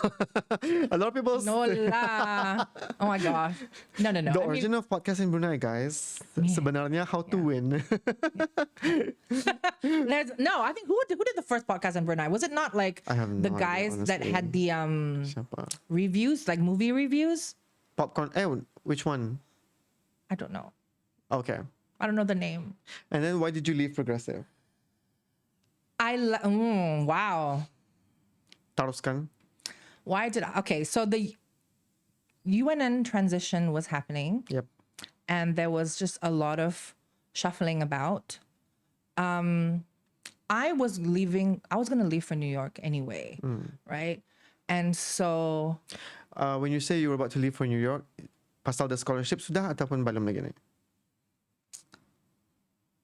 A lot of people... No la. Oh my gosh. No. The origin of podcast in Brunei, guys. Sebenarnya How to Win. I think who did the first podcast in Brunei? Was it not like the guys that had the reviews, like movie reviews? Popcorn. Which one? I don't know. Okay. I don't know the name. And then why did you leave Progressive? Wow. Teruskan. So the UNN transition was happening. Yep. And there was just a lot of shuffling about. I was going to leave for New York anyway, right? And so... when you say you were about to leave for New York, pasal the scholarship sudah ataupun belum lagi ni?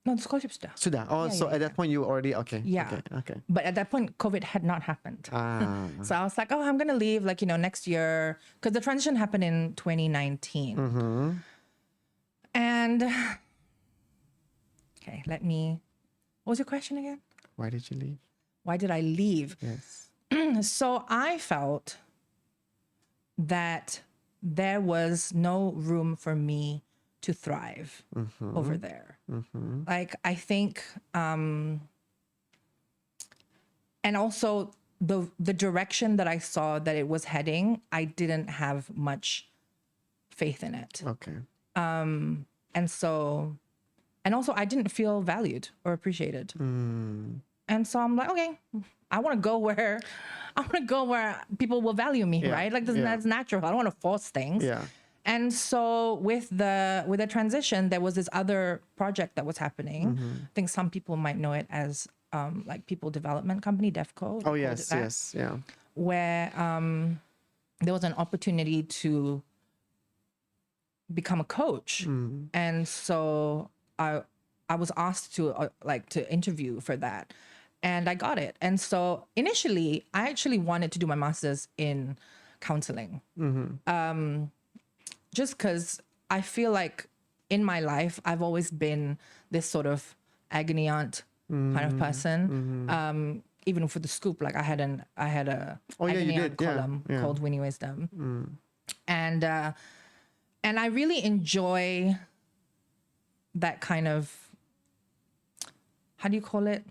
No, the scholarship sudah. Sudah. Oh, Yeah, so yeah, at that point you already okay. Yeah. Okay. But at that point, COVID had not happened. So I was like, oh, I'm gonna leave like, next year, because the transition happened in 2019. Mm-hmm. And okay, what was your question again? Why did you leave? Why did I leave? Yes. So I felt that there was no room for me to thrive over there. Like, I think, and also the direction that I saw that it was heading, I didn't have much faith in it. Okay. And also I didn't feel valued or appreciated. And so I'm like, okay, I want to go where people will value me, right? Like that's natural. I don't want to force things. Yeah. And so with the transition, there was this other project that was happening. I think some people might know it as like People Development Company, DEFCO. Oh yes, yeah. Where there was an opportunity to become a coach, and so I was asked to to interview for that, and I got it. And so initially, I actually wanted to do my master's in counseling. Just because I feel like in my life, I've always been this sort of agony aunt kind of person. Even for the Scoop, like I had a agony aunt column called Winnie Wisdom. And I really enjoy that kind of, how do you call it?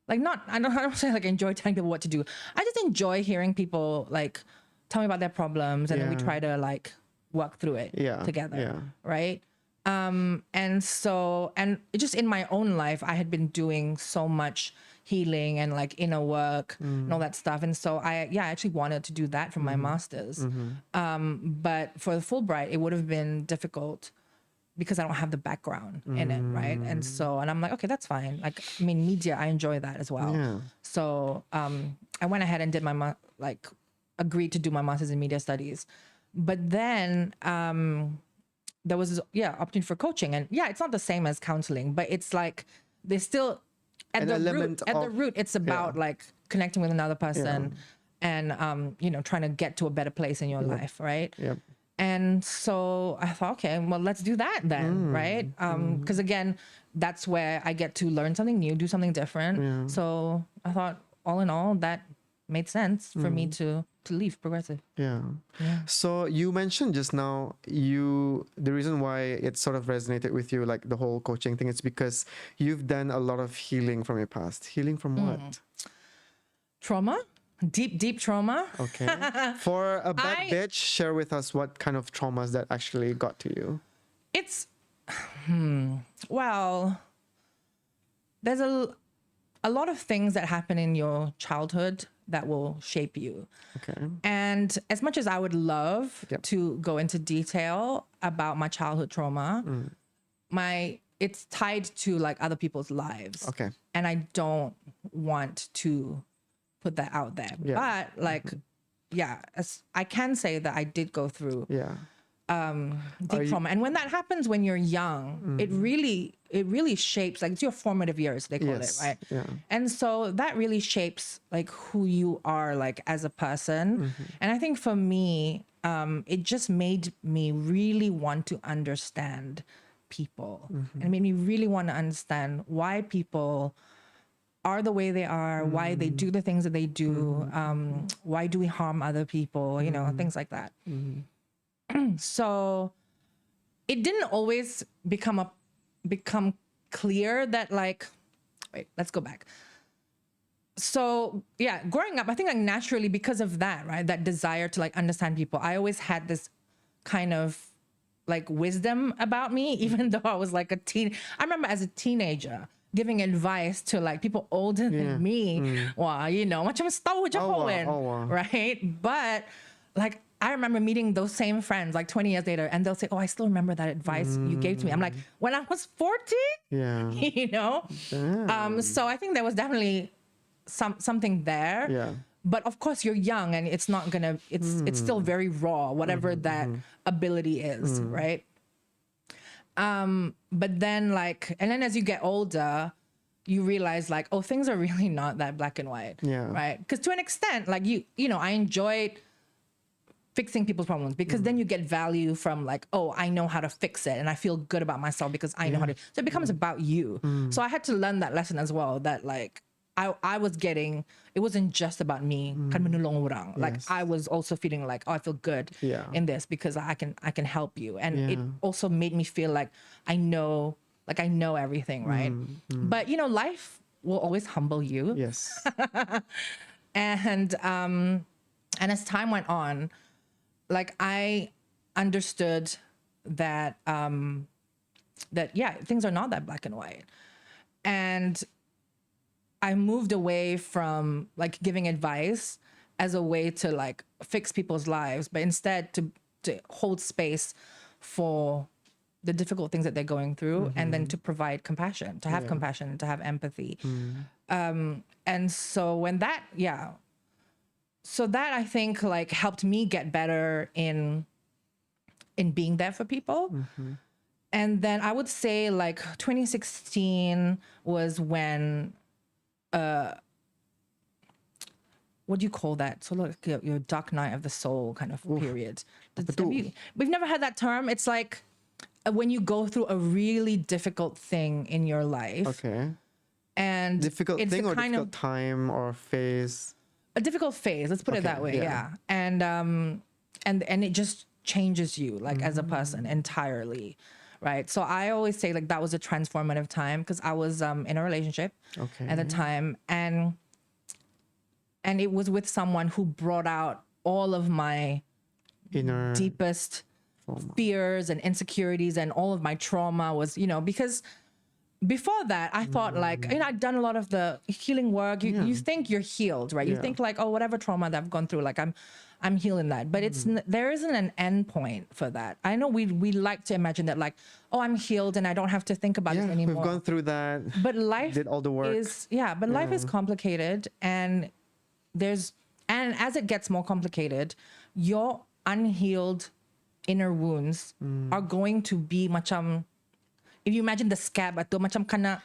Like I don't say like enjoy telling people what to do. I just enjoy hearing people like tell me about their problems, and then we try to like work through it together, right? And just in my own life, I had been doing so much healing and like inner work and all that stuff, and so I actually wanted to do that for my master's. But for the Fulbright, it would have been difficult because I don't have the background in it, right? And I'm like, okay, that's fine. Like, I mean, media, I enjoy that as well. Yeah. So I went ahead and did my agreed to do my master's in media studies. But then there was this, opportunity for coaching, and it's not the same as counseling, but it's like they still at the root it's about like connecting with another person and trying to get to a better place in your life, right? Yep. And so I thought, okay, well, let's do that then, right? Because again, that's where I get to learn something new, do something different. So I thought, all in all, that made sense for me to leave Progressive. Yeah. So you mentioned just now, the reason why it sort of resonated with you, like the whole coaching thing, it's because you've done a lot of healing from your past. Healing from what? Trauma. Deep trauma. Okay. For a bad bitch, share with us what kind of traumas that actually got to you. It's, well, there's a lot of things that happen in your childhood that will shape you. Okay. And as much as I would love to go into detail about my childhood trauma, it's tied to like other people's lives. Okay. And I don't want to put that out there. But like, I can say that I did go through deep trauma. And when that happens when you're young, it really shapes, like, it's your formative years, they call it, right? Yeah. And so that really shapes like who you are like as a person. And I think for me, it just made me really want to understand people. And it made me really want to understand why people are the way they are, why they do the things that they do, why do we harm other people, things like that. So it didn't always become clear that like, wait, let's go back. So growing up, I think like naturally because of that, right, that desire to like understand people, I always had this kind of like wisdom about me, even though I was like I remember as a teenager giving advice to like people older than me. Wow, macam tahu je kawan, right? But like I remember meeting those same friends like 20 years later, and they'll say, "Oh, I still remember that advice you gave to me." I'm like, when I was 14, Yeah. So I think there was definitely something there. Yeah. but of course you're young and it's not gonna, it's still very raw, whatever that ability is, right? But then like, and then as you get older, you realize like, oh, things are really not that black and white, right? Because to an extent, like you know, I enjoyed fixing people's problems because then you get value from like, oh, I know how to fix it and I feel good about myself because I know how to. So it becomes about you. So I had to learn that lesson as well, that like I was getting, it wasn't just about me. Kan menulung orang. Like I was also feeling like, oh, I feel good in this because I can help you. And it also made me feel like I know everything, right? But you know, life will always humble you. Yes. And as time went on, like I understood that things are not that black and white. And I moved away from like giving advice as a way to like fix people's lives, but instead to hold space for the difficult things that they're going through, and then to provide compassion, to have compassion, to have empathy. And so when that, so that I think like helped me get better in being there for people. And then I would say like 2016 was when, what do you call that? So like your dark night of the soul kind of period. We've never had that term. It's like when you go through a really difficult thing in your life. Okay. And difficult it's thing or kind difficult time or phase? A difficult phase, let's put it that way. Yeah. And it just changes you like as a person entirely. Right. So I always say like that was a transformative time because I was in a relationship at the time, and it was with someone who brought out all of my inner deepest fears and insecurities, and all of my trauma was, you know, because before that I thought like, you know, I'd done a lot of the healing work. You think you're healed, right? You think like, oh, whatever trauma that I've gone through, like I'm healing that, but there isn't an end point for that. I know we like to imagine that like, oh, I'm healed and I don't have to think about this anymore. We've gone through that. But life did all the work. Life is complicated, and as it gets more complicated, your unhealed inner wounds are going to be macam, if you imagine the scab atau macam kana,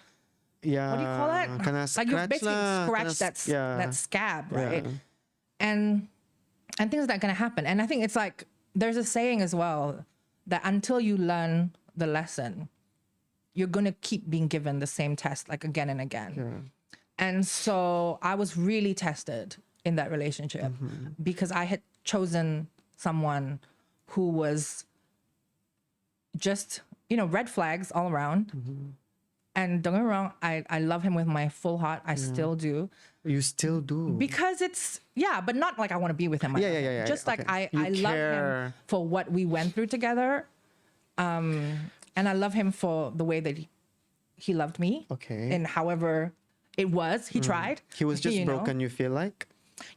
what do you call it? Like you basically scratch that scab, right? And things like that gonna happen. And I think it's like there's a saying as well that until you learn the lesson, you're gonna keep being given the same test like again and again. And so I was really tested in that relationship because I had chosen someone who was just, you know, red flags all around. And don't get me wrong, I love him with my full heart. I still do. You still do? Because it's, but not like I want to be with him. Just like I love him for what we went through together. And I love him for the way that he loved me. Okay. And however it was, he tried. He was just broken, you feel like?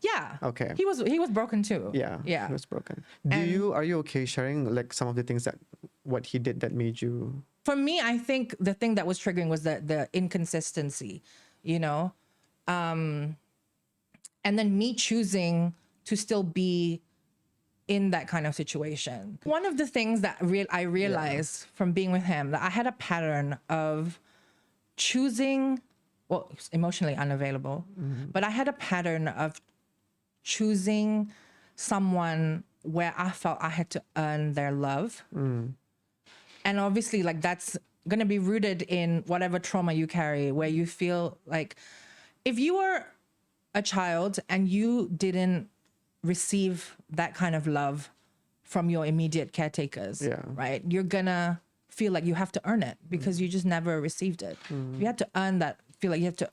Yeah. Okay. He was broken too. Yeah. He was broken. Are you okay sharing like some of the things what he did that made you? For me, I think the thing that was triggering was the inconsistency, you know? And then me choosing to still be in that kind of situation. One of the things that I realized from being with him, that I had a pattern of choosing, well, emotionally unavailable, but I had a pattern of choosing someone where I felt I had to earn their love. And obviously, like, that's going to be rooted in whatever trauma you carry, where you feel like if you were a child and you didn't receive that kind of love from your immediate caretakers, right? You're going to feel like you have to earn it because you just never received it. You have to earn that, feel like you have to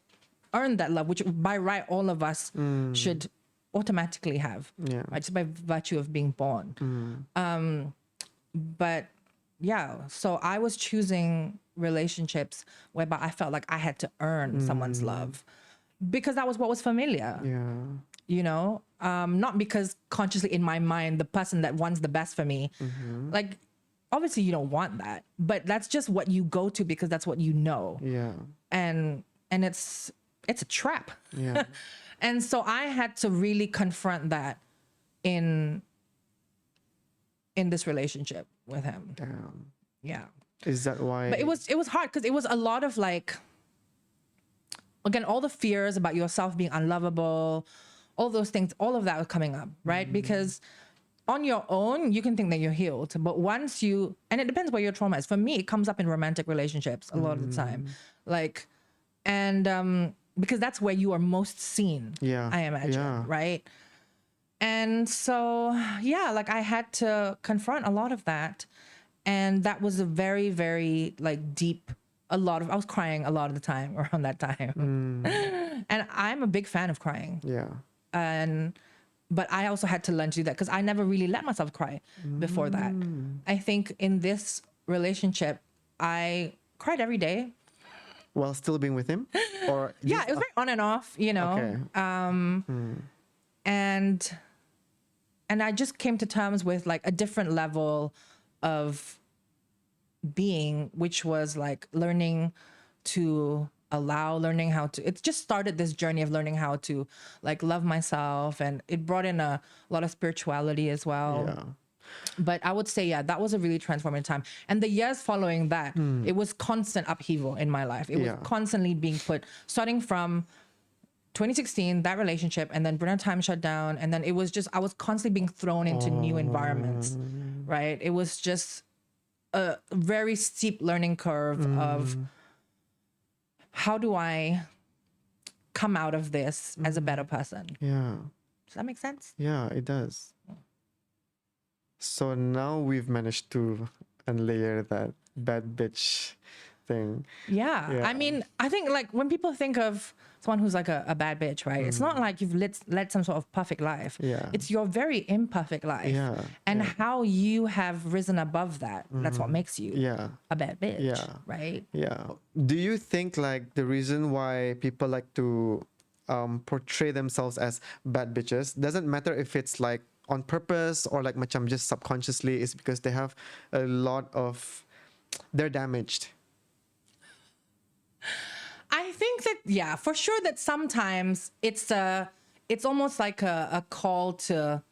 earn that love, which by right, all of us should automatically have, right? Just by virtue of being born. But yeah, so I was choosing relationships whereby I felt like I had to earn someone's love because that was what was familiar. You know, not because consciously in my mind, the person that wants the best for me, like, obviously you don't want that, but that's just what you go to because that's what you know. And it's it's a trap. Yeah. And so I had to really confront that in this relationship with him. Damn. Yeah. Is that why? But it was hard because it was a lot of like, again, all the fears about yourself being unlovable, all those things, all of that was coming up, right? Because on your own, you can think that you're healed, but once you, and it depends where your trauma is. For me, it comes up in romantic relationships a lot of the time. Like, and because that's where you are most seen, I imagine, right? And so, yeah, like I had to confront a lot of that. And that was a very, very like deep, I was crying a lot of the time around that time. And I'm a big fan of crying. Yeah. But I also had to learn to do that because I never really let myself cry before that. I think in this relationship, I cried every day. While still being with him? Or yeah, it was very on and off, you know. Okay. And I just came to terms with like a different level of being, which was like learning how to, it just started this journey of learning how to like love myself, and it brought in a lot of spirituality as well. Yeah. But I would say, yeah, that was a really transformative time. And the years following that, it was constant upheaval in my life. It was constantly being starting from 2016, that relationship, and then Brunei Times shut down. And then it was just, I was constantly being thrown into new environments, right? It was just a very steep learning curve of how do I come out of this as a better person? Yeah. Does that make sense? Yeah, it does. So now we've managed to unlayer that bad bitch thing. Yeah. I mean, I think like when people think of someone who's like a bad bitch, right? It's not like you've led some sort of perfect life. Yeah. It's your very imperfect life. Yeah. And how you have risen above that. That's what makes you a bad bitch. Yeah. Right? Yeah. Do you think like the reason why people like to portray themselves as bad bitches, doesn't matter if it's like on purpose or like macam just subconsciously, is because they have a lot of, they're damaged? I think that, yeah, for sure that sometimes it's almost like a call to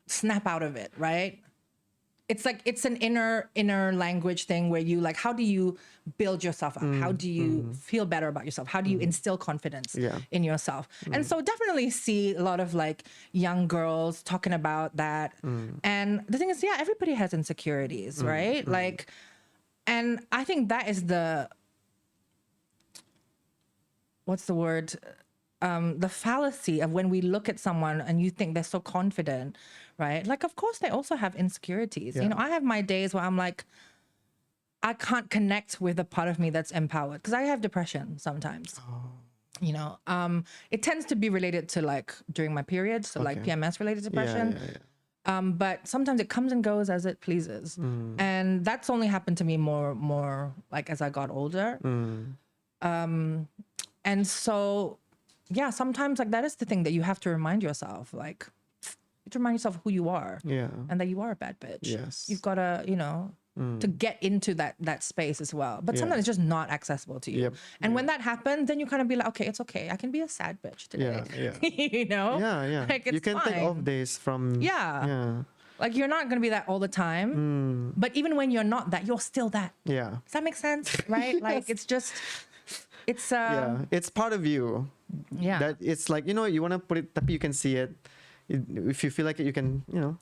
snap out of it, right? It's like, it's an inner language thing where you like, how do you build yourself up? How do you feel better about yourself? How do you instill confidence in yourself? And so definitely see a lot of like young girls talking about that. And the thing is, yeah, everybody has insecurities, right? Like, and I think that is what's the word? The fallacy of when we look at someone and you think they're so confident, right? Like, of course, they also have insecurities. You know, I have my days where I'm like, I can't connect with a part of me that's empowered because I have depression sometimes. You know, it tends to be related to like during my period, so like PMS related depression. But sometimes it comes and goes as it pleases. And that's only happened to me more like as I got older. And so, yeah, sometimes like that is the thing that you have to remind yourself, like you have to remind yourself who you are. And that you are a bad bitch. You've got to, you know, to get into that space as well. But sometimes it's just not accessible to you. And when that happens, then you kind of be like, okay, it's okay. I can be a sad bitch today. You know? Like, it's you can fine. take off days from... Like, you're not going to be that all the time. But even when you're not that, you're still that. Does that make sense? Right? Like, it's just... It's it's part of you. That it's like, you know, you want to put it, tapi you can see it. If you feel like it, you can, you know.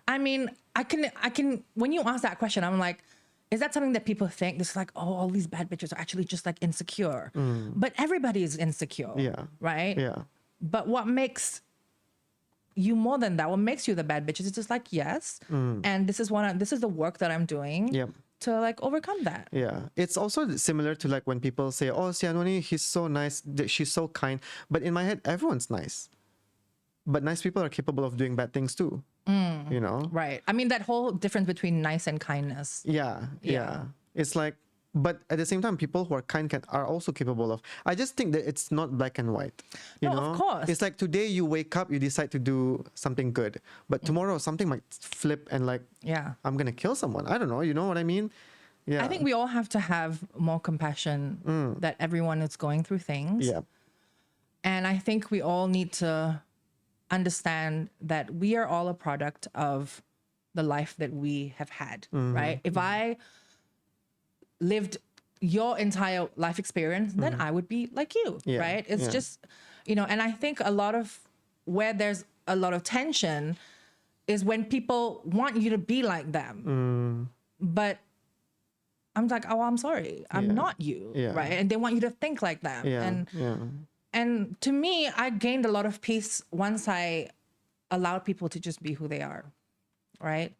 I mean, I can. When you ask that question, I'm like, is that something that people think? This is like, oh, all these bad bitches are actually just like insecure. But everybody is insecure. Right. But what makes you more than that? What makes you the bad bitch is just like, yes, and this is the work that I'm doing. To like overcome that. It's also similar to like when people say, oh, Sianoni, he's so nice, she's so kind. But in my head, everyone's nice. But nice people are capable of doing bad things too. You know? Right. I mean, that whole difference between nice and kindness. It's like, but at the same time, people who are kind are also capable of. I just think that it's not black and white. You know? Of course. It's like today you wake up, you decide to do something good. But tomorrow something might flip and like, I'm going to kill someone. I don't know. You know what I mean? Yeah. I think we all have to have more compassion that everyone is going through things. Yeah. And I think we all need to understand that we are all a product of the life that we have had, right? If I lived your entire life experience, then I would be like you, right? It's just, and I think a lot of where there's a lot of tension is when people want you to be like them. But I'm like, oh, I'm sorry. I'm not you, right? And they want you to think like them. And to me, I gained a lot of peace once I allowed people to just be who they are, right?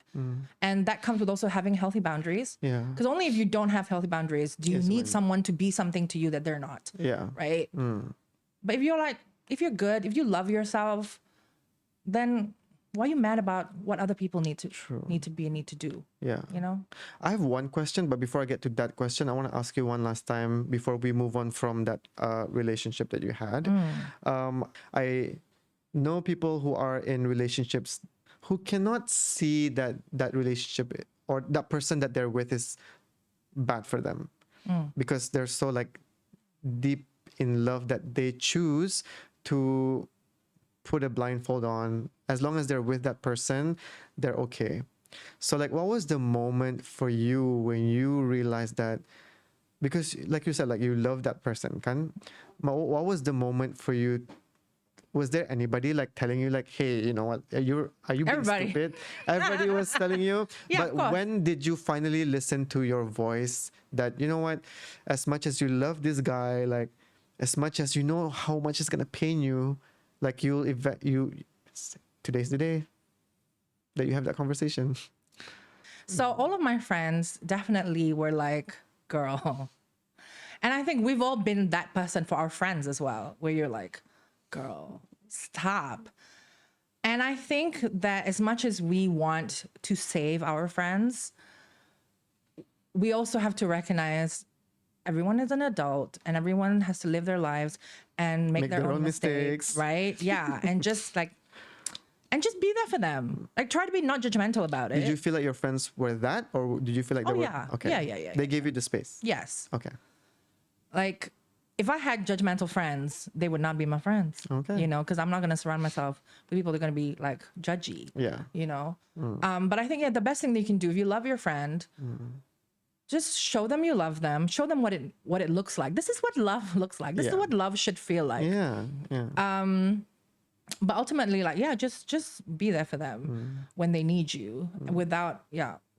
And that comes with also having healthy boundaries. Yeah. Because only if you don't have healthy boundaries do you need someone to be something to you that they're not. Yeah. Right? But if you're good, if you love yourself, then why are you mad about what other people need to be and need to do? Yeah. I have one question, but before I get to that question, I want to ask you one last time before we move on from that relationship that you had. I know people who are in relationships who cannot see that relationship or that person that they're with is bad for them because they're so like deep in love that they choose to put a blindfold on. As long as they're with that person, they're okay. So like, what was the moment for you when you realized that, because like you said, like you love that person, kan? What was the moment for you? Was there anybody like telling you like, hey, you know what, are you being Everybody. stupid? Everybody was telling you. Yeah, but of course. when did you finally listen to your voice that, you know what, as much as you love this guy, like as much as you know how much it's gonna pain you, like today's the day that you have that conversation. So all of my friends definitely were like, girl. And I think we've all been that person for our friends as well, where you're like, girl, stop. And I think that as much as we want to save our friends, we also have to recognize everyone is an adult and everyone has to live their lives and make their own mistakes, right? Yeah. And just be there for them. Like, try to be not judgmental about it. Did you feel like your friends were that, or did you feel like they were? Yeah. Okay. Yeah. They gave you the space. Yes. Okay. Like, if I had judgmental friends, they would not be my friends. Okay. Because I'm not going to surround myself with people that are going to be like judgy. Yeah. But I think the best thing that you can do if you love your friend, just show them you love them. Show them what it looks like. This is what love looks like. This is what love should feel like. Yeah. But ultimately, like, just be there for them when they need you without,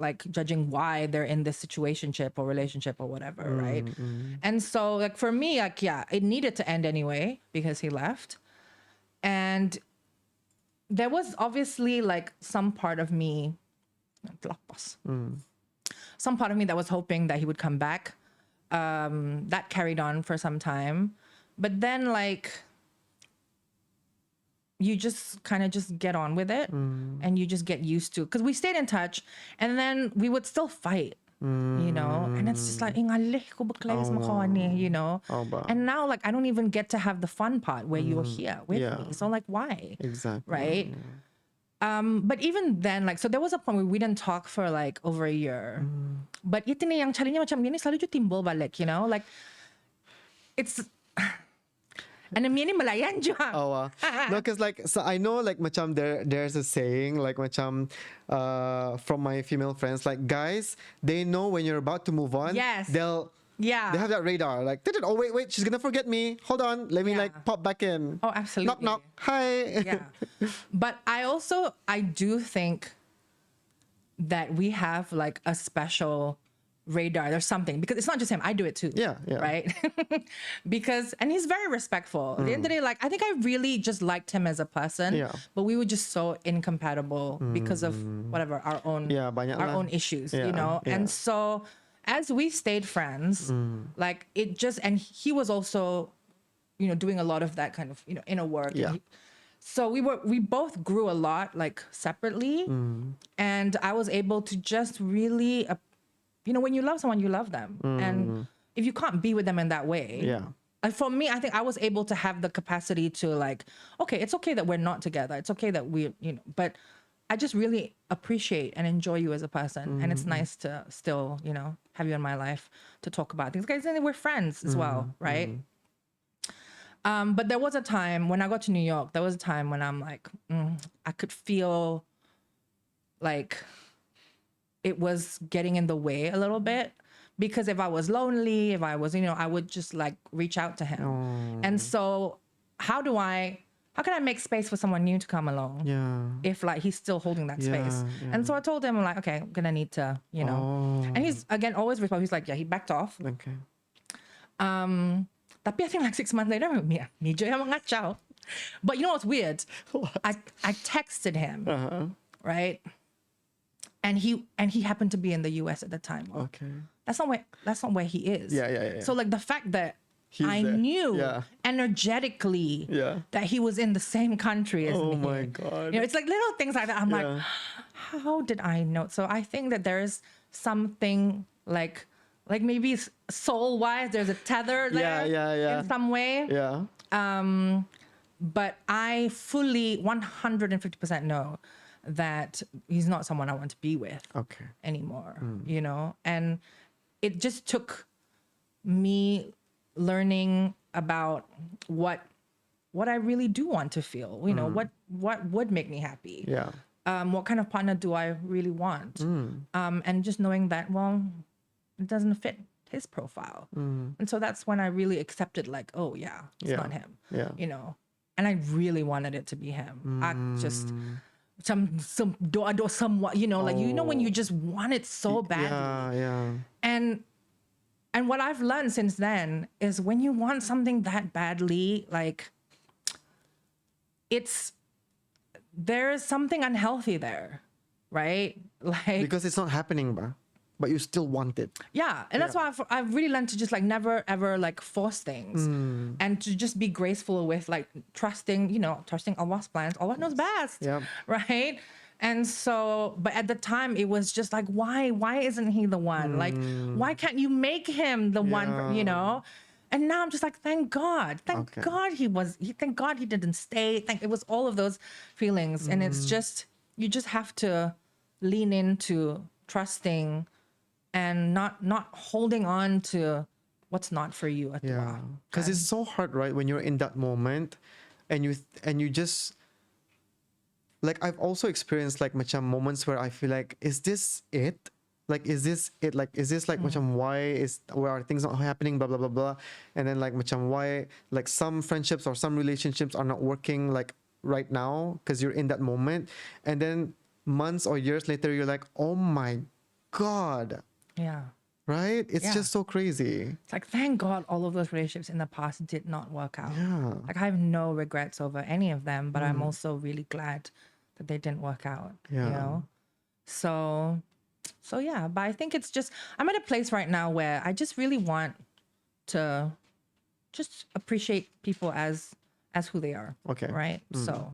like judging why they're in this situationship or relationship or whatever, right? And so, like, for me, like, it needed to end anyway because he left. And there was obviously like some part of me that was hoping that he would come back. That carried on for some time. But then, like, you just kind of just get on with it and you just get used to, because we stayed in touch and then we would still fight, and it's just like, and now, like, I don't even get to have the fun part where you're here with me. So, like, why? Exactly. Right? But even then, like, so there was a point where we didn't talk for like over a year. But itu nih yang challenge macam gini selalu je timbul balik, like, it's and ini Malayan juga. Oh wow. No, because like, so I know like macam there's a saying like macam from my female friends, like, guys, they know when you're about to move on. Yes. They have that radar, like, oh wait, she's gonna forget me. Hold on, let me like pop back in. Oh, absolutely. Knock knock. Hi. Yeah. But I do think that we have like a special radar. There's something, because it's not just him. I do it too. Yeah. Right? And he's very respectful. At the end of the day, like, I think I really just liked him as a person. Yeah. But we were just so incompatible because of whatever our own own issues, Yeah. And so as we stayed friends, like, it just, and he was also, doing a lot of that kind of, inner work. Yeah. So we both grew a lot, like, separately. And I was able to just really, when you love someone, you love them. And if you can't be with them in that way, for me, I think I was able to have the capacity to, like, okay, it's okay that we're not together. It's okay that but I just really appreciate and enjoy you as a person. And it's nice to still, you know, have you in my life to talk about things. Guys, and we're friends as well, right? But there was a time when I got to New York, there was a time when I'm like, I could feel like it was getting in the way a little bit. Because if I was lonely, if I was, you know, I would just like reach out to him. And so how can I make space for someone new to come along? Yeah. If like he's still holding that space. And so I told him, I'm like, okay, I'm gonna need to, you know. And he's again always responsive. He's like, yeah, he backed off. Okay. Tapi I think like 6 months later, ni je yang mengacau. But you know what's weird? I texted him, right? And he happened to be in the US at the time. Okay. That's not where he is. Yeah. So like the fact that I there. knew energetically that he was in the same country as me. Oh my God. You know, it's like little things like that. I'm like, how did I know? So I think that there is something like maybe soul wise, there's a tether there in some way. Yeah. But I fully 150% know that he's not someone I want to be with anymore, you know? And it just took me learning about what I really do want to feel, you know, what would make me happy. Yeah. What kind of partner do I really want? And just knowing that, well, it doesn't fit his profile. And so that's when I really accepted like, oh yeah, it's not him, you know? And I really wanted it to be him. I just, some somewhat, you know, like, you know, when you just want it so badly. And what I've learned since then is when you want something that badly, like there's something unhealthy there, right? Like, because it's not happening, but you still want it. Yeah. And that's why I've really learned to just like never ever like force things and to just be graceful with like trusting Allah's plans. Allah knows best. Right. And so, but at the time it was just like, why isn't he the one? Like, why can't you make him the one, you know? And now I'm just like, thank God thank God he didn't stay. It was all of those feelings. And it's just, you just have to lean into trusting and not holding on to what's not for you at all. Because it's so hard, right? When you're in that moment and you just, like, I've also experienced like macam moments where I feel like, is this it? Like, is this it? Like, is this like macam why are things not happening? Blah blah blah blah. And then like macam why like some friendships or some relationships are not working like right now because you're in that moment. And then months or years later, you're like, oh my God. Yeah. Right? It's just so crazy. It's like, thank God all of those relationships in the past did not work out. Yeah. Like, I have no regrets over any of them, but I'm also really glad that they didn't work out. Yeah. You know? So yeah, but I think it's just, I'm at a place right now where I just really want to just appreciate people as who they are. Okay. Right? So.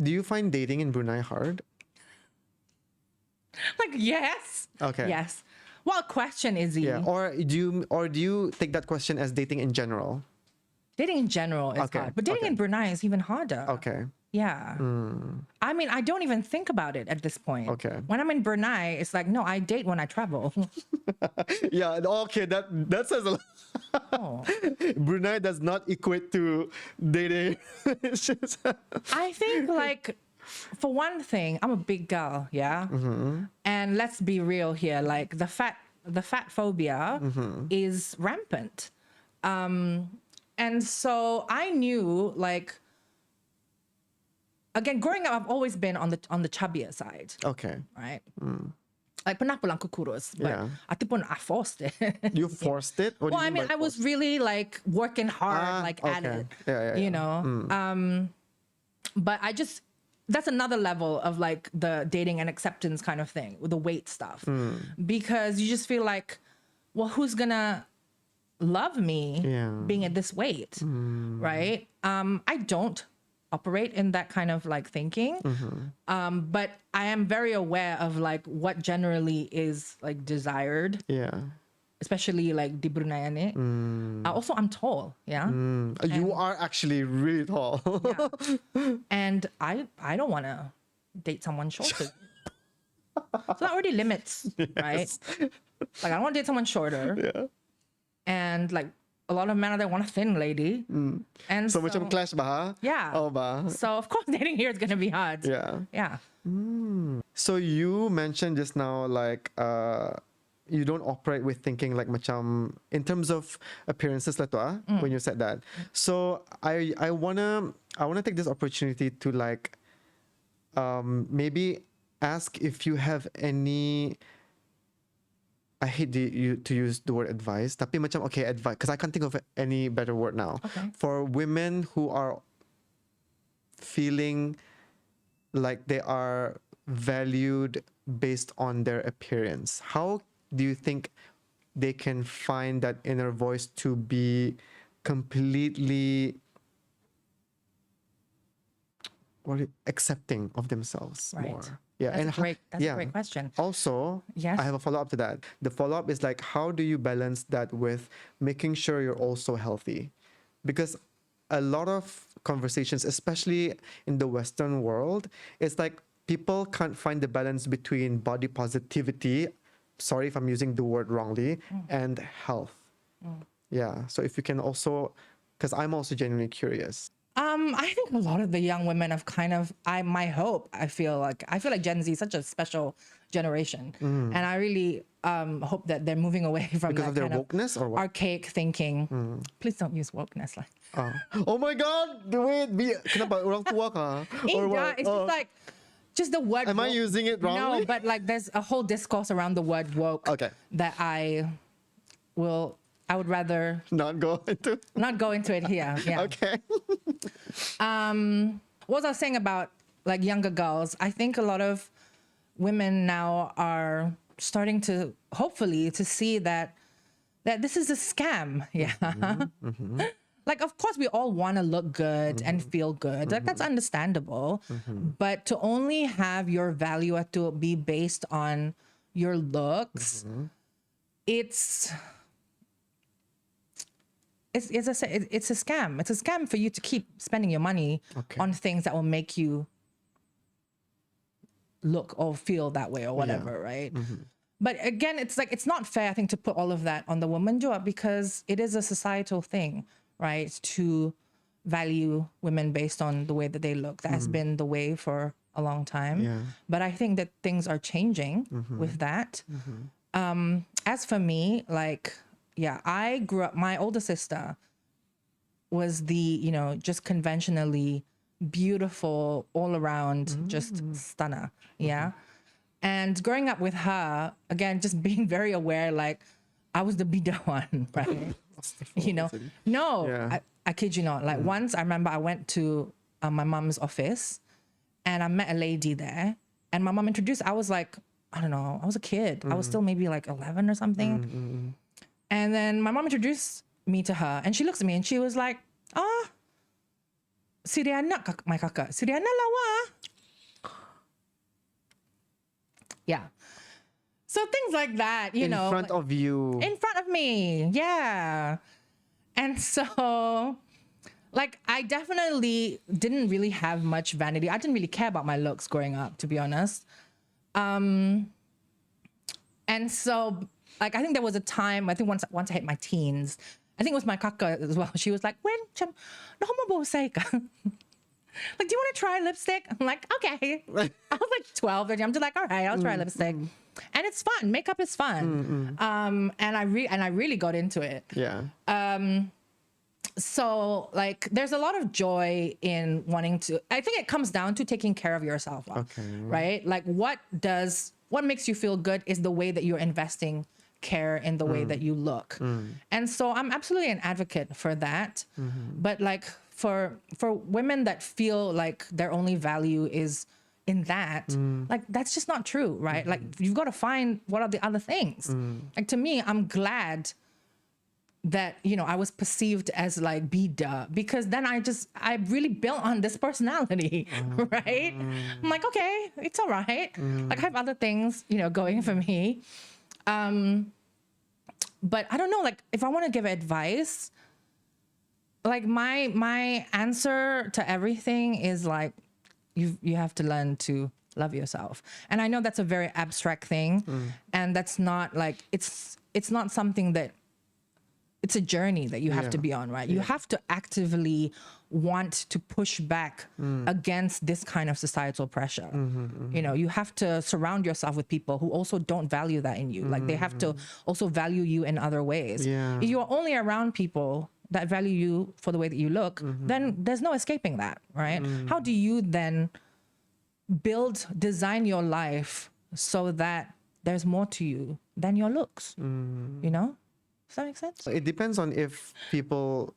Do you find dating in Brunei hard? Like, yes. Okay. Yes. What question is he? Yeah. Or do you take that question as dating in general? Dating in general is hard. But dating in Brunei is even harder. Okay. Yeah. I mean, I don't even think about it at this point. Okay. When I'm in Brunei, it's like, no, I date when I travel. Yeah. Okay. That says a lot. Oh. Brunei does not equate to dating. It's just I think like, for one thing, I'm a big girl, yeah? And let's be real here, like the fat phobia is rampant. And so I knew, like, again, growing up, I've always been on the chubbier side. Okay. Right? Like, pernah pun aku kurus, but I forced it. You forced it? What do Well, you I mean, I was really like working hard, at it. You know? But that's another level of like the dating and acceptance kind of thing with the weight stuff. Because you just feel like, well, who's gonna love me being at this weight? Right? I don't operate in that kind of like thinking. But I am very aware of like what generally is like desired. Yeah. Especially like di Brunei ini. Also, I'm tall. Yeah. You are actually really tall. And I don't want to date someone shorter. So that already limits, right? Like, I don't want to date someone shorter. Yeah. And like, a lot of men out there want a thin lady. And So macam clash bah? yeah. Oh bah. So of course dating here is gonna be hard. Yeah. Yeah. So you mentioned just now like you don't operate with thinking like macam in terms of appearances lah tu when you said that. So I wanna take this opportunity to like maybe ask if you have any, I hate to use the word advice, tapi macam okay, advice, because I can't think of any better word now. Okay. For women who are feeling like they are valued based on their appearance, how do you think they can find that inner voice to be completely accepting of themselves more? Yeah, That's a great question. Also, Yes. I have a follow-up to that. The follow-up is like, how do you balance that with making sure you're also healthy? Because a lot of conversations, especially in the Western world, it's like people can't find the balance between body positivity, sorry if I'm using the word wrongly, and health. Yeah, so if you can also, because I'm also genuinely curious. I think a lot of the young women have kind of, I feel like Gen Z is such a special generation. And I really hope that they're moving away from Because that of their kind wokeness or what? archaic thinking. Please don't use wokeness. Like, Oh my God! Wait, kenapa orang tua kah? Or what? it's just like, just the word Am I woke. using it wrongly? No, but like there's a whole discourse around the word woke Okay. that I would rather Not go into. not go into it here. Yeah. Okay. What was I saying about like younger girls? I think a lot of women now are starting to hopefully to see that this is a scam. Yeah. Like, of course, we all want to look good and feel good. Like, that's understandable. But to only have your value to be based on your looks, it's a scam. It's a scam for you to keep spending your money on things that will make you look or feel that way or whatever, right? But again, it's like, it's not fair, I think, to put all of that on the woman, because it is a societal thing, right? To value women based on the way that they look. That has been the way for a long time. Yeah. But I think that things are changing with that. As for me, like, yeah, I grew up, my older sister was the, just conventionally beautiful, all around, just stunner. Yeah. And growing up with her, again, just being very aware, like, I was the bidder one, right? No, Yeah. I kid you not. Like, once I remember I went to my mom's office and I met a lady there, and my mom introduced, I was like, I don't know, I was a kid. I was still maybe like 11 or something. And then my mom introduced me to her, and she looks at me and she was like, si dia anak my kakak, si dia anak lawa. Yeah. So things like that, In front of you. in front of me. Yeah. And so, like, I definitely didn't really have much vanity. I didn't really care about my looks growing up, to be honest. And so, like, I think there was a time, I think once I hit my teens, I think it was my kaka as well. She was like, "When, macam, no mo bosay ka?" Like, do you want to try lipstick? I'm like, okay. I was like 12, and I'm just like, all right, I'll try lipstick. And it's fun. Makeup is fun. And I really got into it. Yeah. So, like, there's a lot of joy in wanting to, I think it comes down to taking care of yourself. Right? Like, what makes you feel good is the way that you're investing care in the way that you look. And so I'm absolutely an advocate for that. But like, for women that feel like their only value is in that, like, that's just not true, right? Like, you've got to find what are the other things. Like, to me, I'm glad that, I was perceived as like bida, because then I really built on this personality, right? I'm like, okay, it's all right. Like, I have other things, going for me. But I don't know, like, if I want to give advice, like, my answer to everything is like, you have to learn to love yourself. And I know that's a very abstract thing, and that's not like it's not something that, it's a journey that you have to be on, right? You have to actively want to push back against this kind of societal pressure. You know, you have to surround yourself with people who also don't value that in you. Like they have to also value you in other ways. If you're only around people that value you for the way that you look, then there's no escaping that, right? How do you then design your life so that there's more to you than your looks, you know? Does that make sense? It depends on if people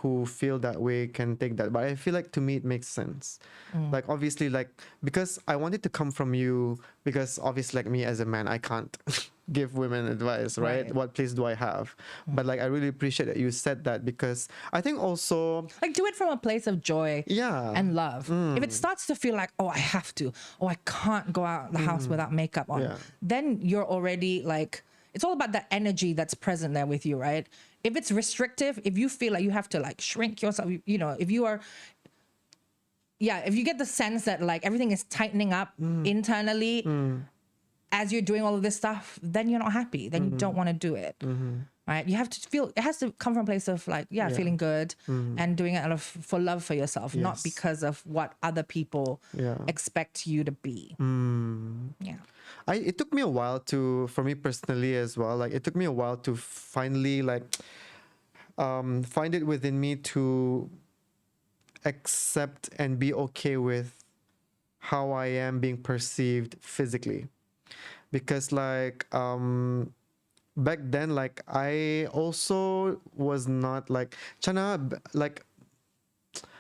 who feel that way can take that, but I feel like to me it makes sense. Like obviously, like because I want it to come from you, because obviously like me as a man, I can't give women advice, right? What place do I have? But like I really appreciate that you said that, because I think also like do it from a place of joy and love. If it starts to feel like, oh, I have to, oh, I can't go out the house without makeup on, then you're already like, it's all about the energy that's present there with you, right? If it's restrictive, if you feel like you have to like shrink yourself, you know, if you are, if you get the sense that like everything is tightening up internally as you're doing all of this stuff, then you're not happy. Then you don't want to do it, right? You have to feel, it has to come from a place of like, feeling good and doing it for love for yourself, not because of what other people expect you to be. It took me a while for me personally as well, like it took me a while to finally like find it within me to accept and be okay with how I am being perceived physically. Because like back then, like I also was not like Chana, like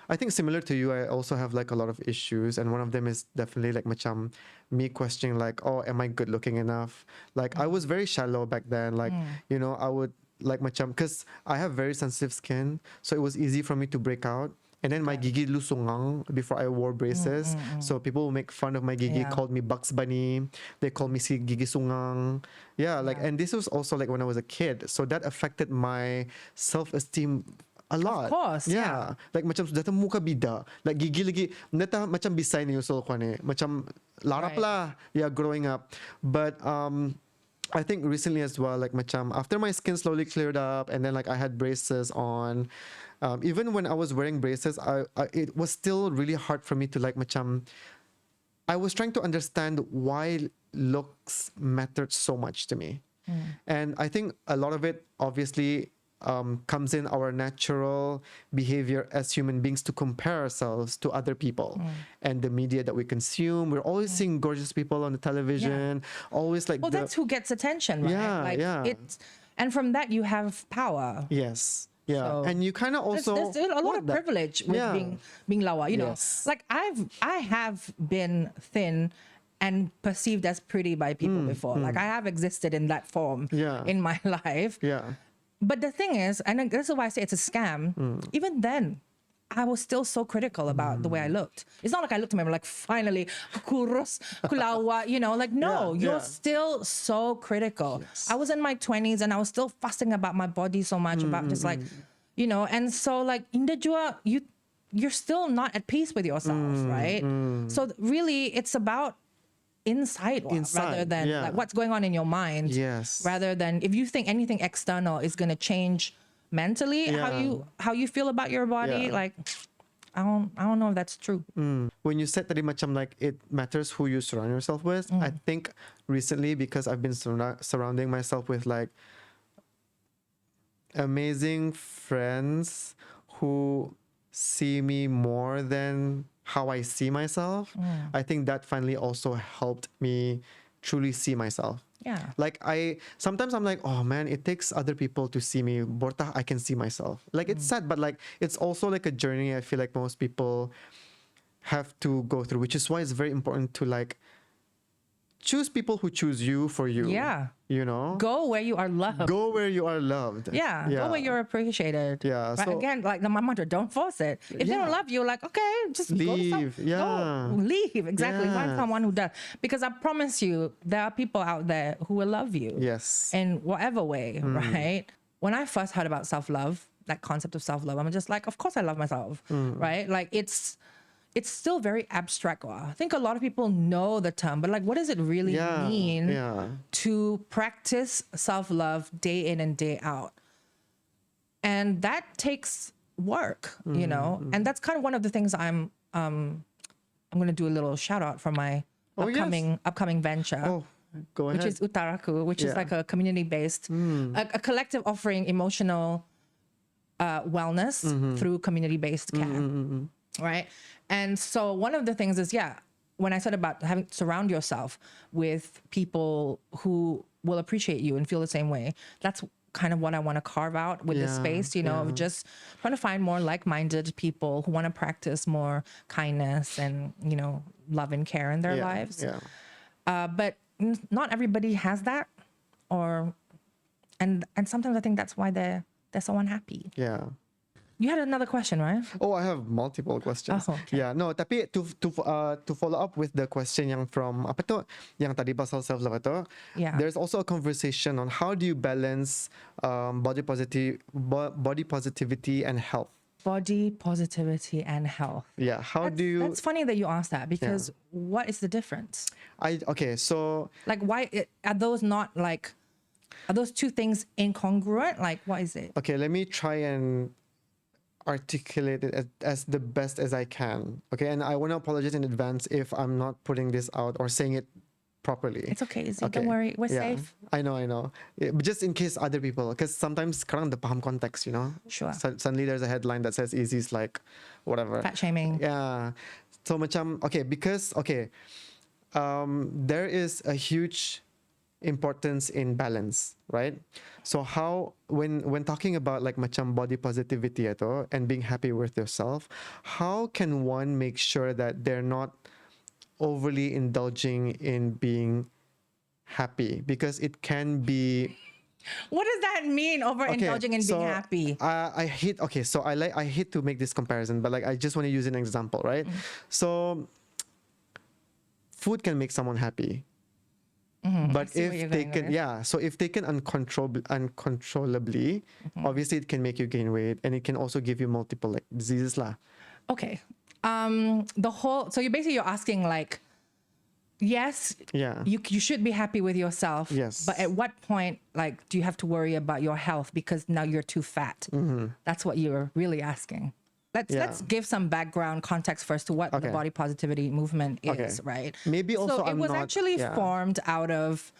I think similar to you, I also have like a lot of issues, and one of them is definitely like macam me questioning like, oh, am I good looking enough? Like I was very shallow back then, like you know, I would like macam, because I have very sensitive skin, so it was easy for me to break out. And then my gigi lusungang before I wore braces. So people will make fun of my gigi, called me Bugs Bunny. They called me si gigi sungang. And this was also like when I was a kid. So that affected my self-esteem a lot. Of course, Like macam sudah temu muka bida. Like gigi lagi neta macam bisay ni usul ko ni. Macam larap lah. Growing up. But I think recently as well, like macam after my skin slowly cleared up, and then like I had braces on. Even when I was wearing braces, it was still really hard for me to like macam. I was trying to understand why looks mattered so much to me, and I think a lot of it obviously comes in our natural behavior as human beings to compare ourselves to other people and the media that we consume. We're always seeing gorgeous people on the television, always like. Well, that's who gets attention, right? It's, and from that you have power. Yes. Yeah, so and you kind of also there's a lot of privilege with being lawa. You know, like I have been thin and perceived as pretty by people before. Like I have existed in that form in my life. But the thing is, and this is why I say it's a scam. Even then, I was still so critical about the way I looked. It's not like I looked at me and I'm like, finally, kurus, kulawa, you know, like, no, you're still so critical. I was in my 20s and I was still fussing about my body so much, about just like, you know, and so like, Inda jua, you're still not at peace with yourself, right? So really, it's about inside rather than like what's going on in your mind. Rather than if you think anything external is going to change mentally how you feel about your body, like I don't know if that's true. When you said tadi macam like it matters who you surround yourself with, I think recently, because I've been surrounding myself with like amazing friends who see me more than how I see myself, I think that finally also helped me truly see myself. Like sometimes I'm like, oh man, it takes other people to see me. Borta, I can see myself. Like it's sad, but like it's also like a journey I feel like most people have to go through, which is why it's very important to like choose people who choose you for you. You know? Go where you are loved. Go where you are loved. Go where you're appreciated. But so, again, like my motto, don't force it. If they don't love you, like, okay, just leave. Go leave. Exactly. Find someone who does. Because I promise you, there are people out there who will love you. In whatever way, right? When I first heard about self-love, that concept of self-love, I'm just like, of course I love myself, right? Like it's it's still very abstract. I think a lot of people know the term, but like, what does it really mean to practice self-love day in and day out? And that takes work, you know, and that's kind of one of the things I'm going to do a little shout out for my upcoming venture. Oh, go ahead. Which is Utaraku, which is like a community-based, a collective offering emotional wellness through community-based care, right? And so one of the things is, when I said about having to surround yourself with people who will appreciate you and feel the same way, that's kind of what I want to carve out with this space, you know, of just trying to find more like-minded people who want to practice more kindness and, you know, love and care in their lives. But not everybody has that, and sometimes I think that's why they're so unhappy. You had another question, right? Oh, I have multiple questions. Oh, okay. Yeah, no, tapi to follow up with the question yang from apa tu, yang tadi pasal self love itu, there's also a conversation on how do you balance body positivity and health. Body positivity and health. Yeah, That's funny that you asked that, because what is the difference? So like, why are those not like, are those two things incongruent? Like, what is it? Okay, let me try and articulate it as the best as I can. Okay, and I want to apologize in advance if I'm not putting this out or saying it properly. It's okay, Izzy. Don't worry, we're safe. I know. But just in case other people, because sometimes sekarang the paham context, you know. Sure. Suddenly there's a headline that says Izzy's like whatever. Fat shaming. Yeah. So macam there is a huge importance in balance, right? So how when talking about like macam body positivity ato and being happy with yourself, how can one make sure that they're not overly indulging in being happy? Because it can be. What does that mean, overindulging in being happy? I hate to make this comparison, but like I just want to use an example, right? So food can make someone happy. But if they can, if they can uncontrollably, obviously it can make you gain weight, and it can also give you multiple like diseases lah. Okay, so you're asking like, yes, you should be happy with yourself. Yes, but at what point, like, do you have to worry about your health because now you're too fat? That's what you're really asking. Let's give some background context first to what the body positivity movement is, right? Maybe also it was actually formed out of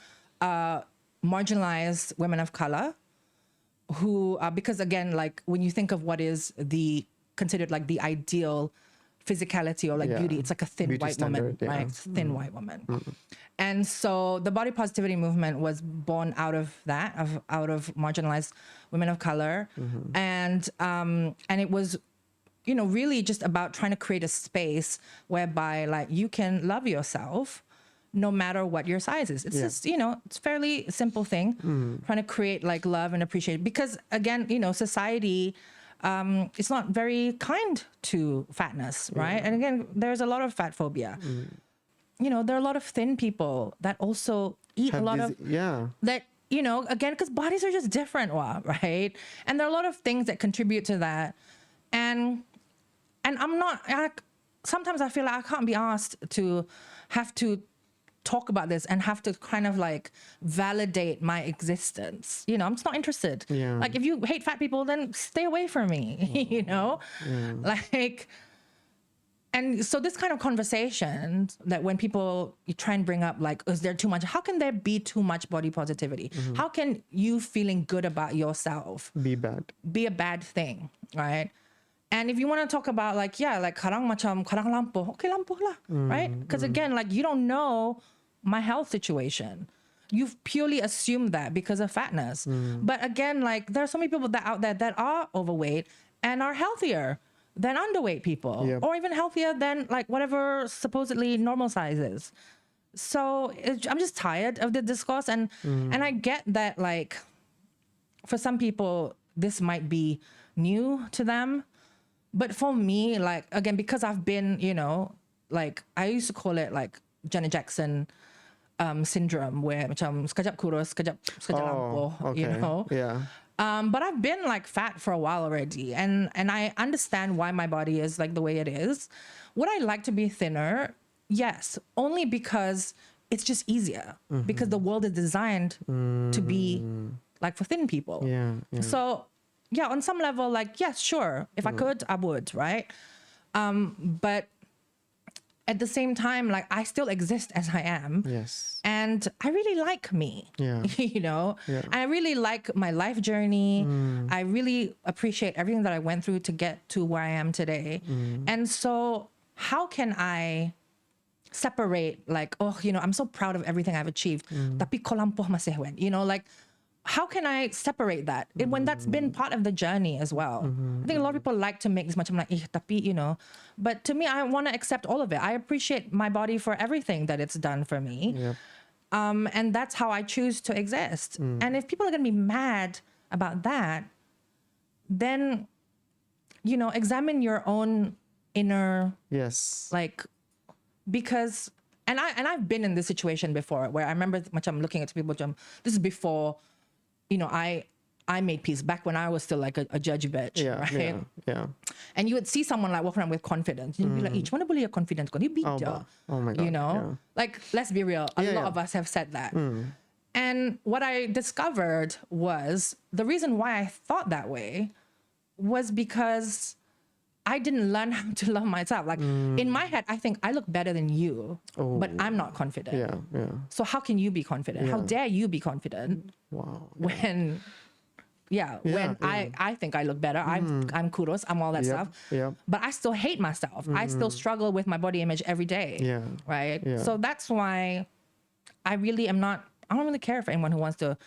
marginalized women of color who, because again, like when you think of what is considered like the ideal physicality or like beauty, it's like a thin beauty white standard, woman, right? Thin white woman. And so the body positivity movement was born out of that, out of marginalized women of color, and it was, you know, really just about trying to create a space whereby like you can love yourself no matter what your size is. It's just, you know, it's a fairly simple thing, trying to create like love and appreciation, because again, you know, society, it's not very kind to fatness, right? And again, there's a lot of fat phobia. You know, there are a lot of thin people that also eat a lot of, that, you know, again, because bodies are just different, right? And there are a lot of things that contribute to that. And sometimes I feel like I can't be asked to have to talk about this and have to kind of like validate my existence. You know, I'm just not interested. Like if you hate fat people, then stay away from me, you know? Like, and so this kind of conversation that when people you try and bring up like, is there too much? How can there be too much body positivity? How can you feeling good about yourself be a bad thing, right? And if you want to talk about like, like kadang lampu, okay lampu lah, right? Because again, like you don't know my health situation. You've purely assumed that because of fatness. But again, like there are so many people out there that are overweight and are healthier than underweight people, or even healthier than like whatever supposedly normal size is. So I'm just tired of the discourse, and I get that like for some people this might be new to them. But for me, like, again, because I've been, you know, like, I used to call it like Janet Jackson syndrome, where macam sekejap kurus, sekejap lampu, you know? But I've been like fat for a while already, and I understand why my body is like the way it is. Would I like to be thinner? Yes, only because it's just easier, because the world is designed to be like for thin people. Yeah. So yeah, on some level, like, yes, sure, if I could, I would, right? But at the same time, like, I still exist as I am. Yes. And I really like me. Yeah. You know? Yeah. I really like my life journey. I really appreciate everything that I went through to get to where I am today. And so how can I separate, like, oh, you know, I'm so proud of everything I've achieved. Tapi kolampoh masih wen. You know, like, how can I separate that when that's been part of the journey as well? I think a lot of people like to make this much. I'm like, tapi, you know, but to me, I want to accept all of it. I appreciate my body for everything that it's done for me. Yep. And that's how I choose to exist. And if people are going to be mad about that, then, you know, examine your own inner, Yes. like, because, and I've been in this situation before where I remember much I'm looking at people, this is before, you know, I made peace back when I was still like a judge bitch, right? Yeah. And you would see someone like walking around with confidence. You'd be like, "Each one boleh your confidence, you beat Oh my God. you know, yeah. like, let's be real. A lot of us have said that. And what I discovered was the reason why I thought that way was because I didn't learn how to love myself. Like, in my head, I think I look better than you, but I'm not confident. Yeah. So how can you be confident? How dare you be confident Wow. when I think I look better. I'm kudos, I'm all that stuff. Yep. But I still hate myself. I still struggle with my body image every day. Yeah. Right? Yeah. So that's why I don't really care for anyone who wants to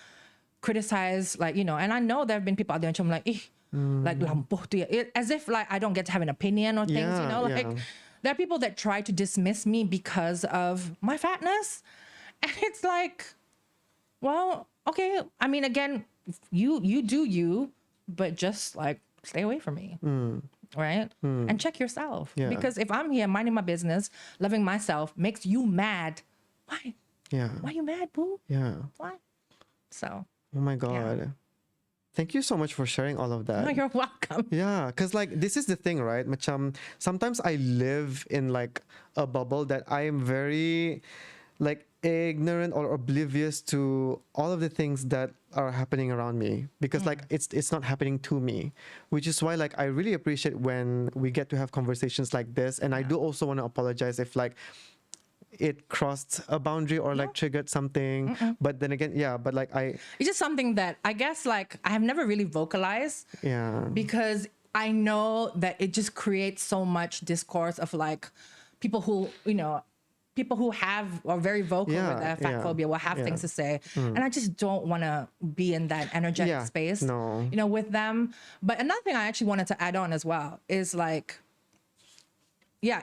criticize, like, you know, and I know there have been people out there and I'm like, like, lampuh tu ya. As if like I don't get to have an opinion or things, you know, like there are people that try to dismiss me because of my fatness. And it's like, well, okay. I mean, again, you do you, but just like stay away from me. Right? And check yourself. Yeah. Because if I'm here minding my business, loving myself makes you mad, why? Yeah. Why are you mad, boo? Yeah. Why? So. Oh my God. Yeah. Thank you so much for sharing all of that. No, you're welcome. Yeah, because like this is the thing, right? Macam, sometimes I live in like a bubble that I am very like ignorant or oblivious to all of the things that are happening around me, because like it's not happening to me, which is why like I really appreciate when we get to have conversations like this. And I do also want to apologize if like it crossed a boundary or like triggered something. But then again, but like it's just something that I guess like I have never really vocalized, because I know that it just creates so much discourse of like people who, you know, people who have are very vocal with their fat phobia will have things to say. And I just don't want to be in that energetic space, no. you know, with them. But another thing I actually wanted to add on as well is like,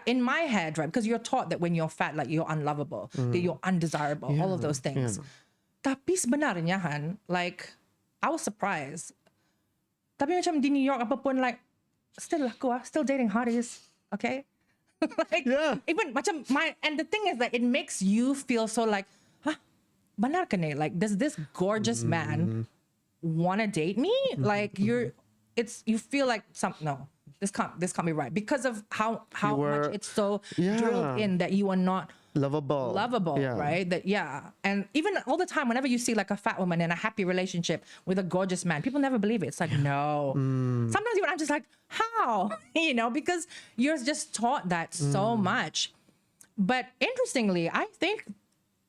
in my head, right? Because you're taught that when you're fat, like you're unlovable, that you're undesirable, all of those things. Tapi sebenarnya Han, like I was surprised. Tapi macam di New York apapun, like still laku still dating hotties, okay? Like even macam and the thing is that it makes you feel so like, benar ke ni? Like, does this gorgeous man wanna date me? Like you feel like this can't be right because of how much it's so drilled in that you are not lovable, right? That and even all the time whenever you see like a fat woman in a happy relationship with a gorgeous man, people never believe it. It's like no. Sometimes even I'm just like, how? You know, because you're just taught that so much. But interestingly, I think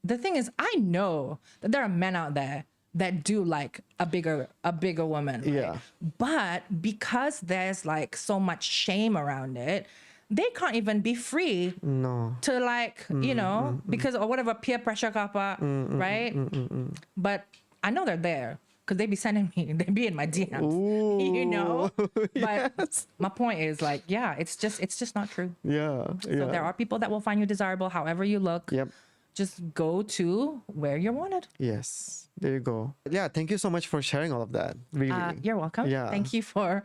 the thing is, I know that there are men out there that do like a bigger woman, right? But because there's like so much shame around it, they can't even be free to like, you know, because or whatever peer pressure kappa, right? But I know they're there because they be sending me, they be in my DMs, you know. But my point is like, it's just not true. So there are people that will find you desirable however you look. Just go to where you're wanted. Yes, there you go. Yeah, thank you so much for sharing all of that. Really, you're welcome. Thank you for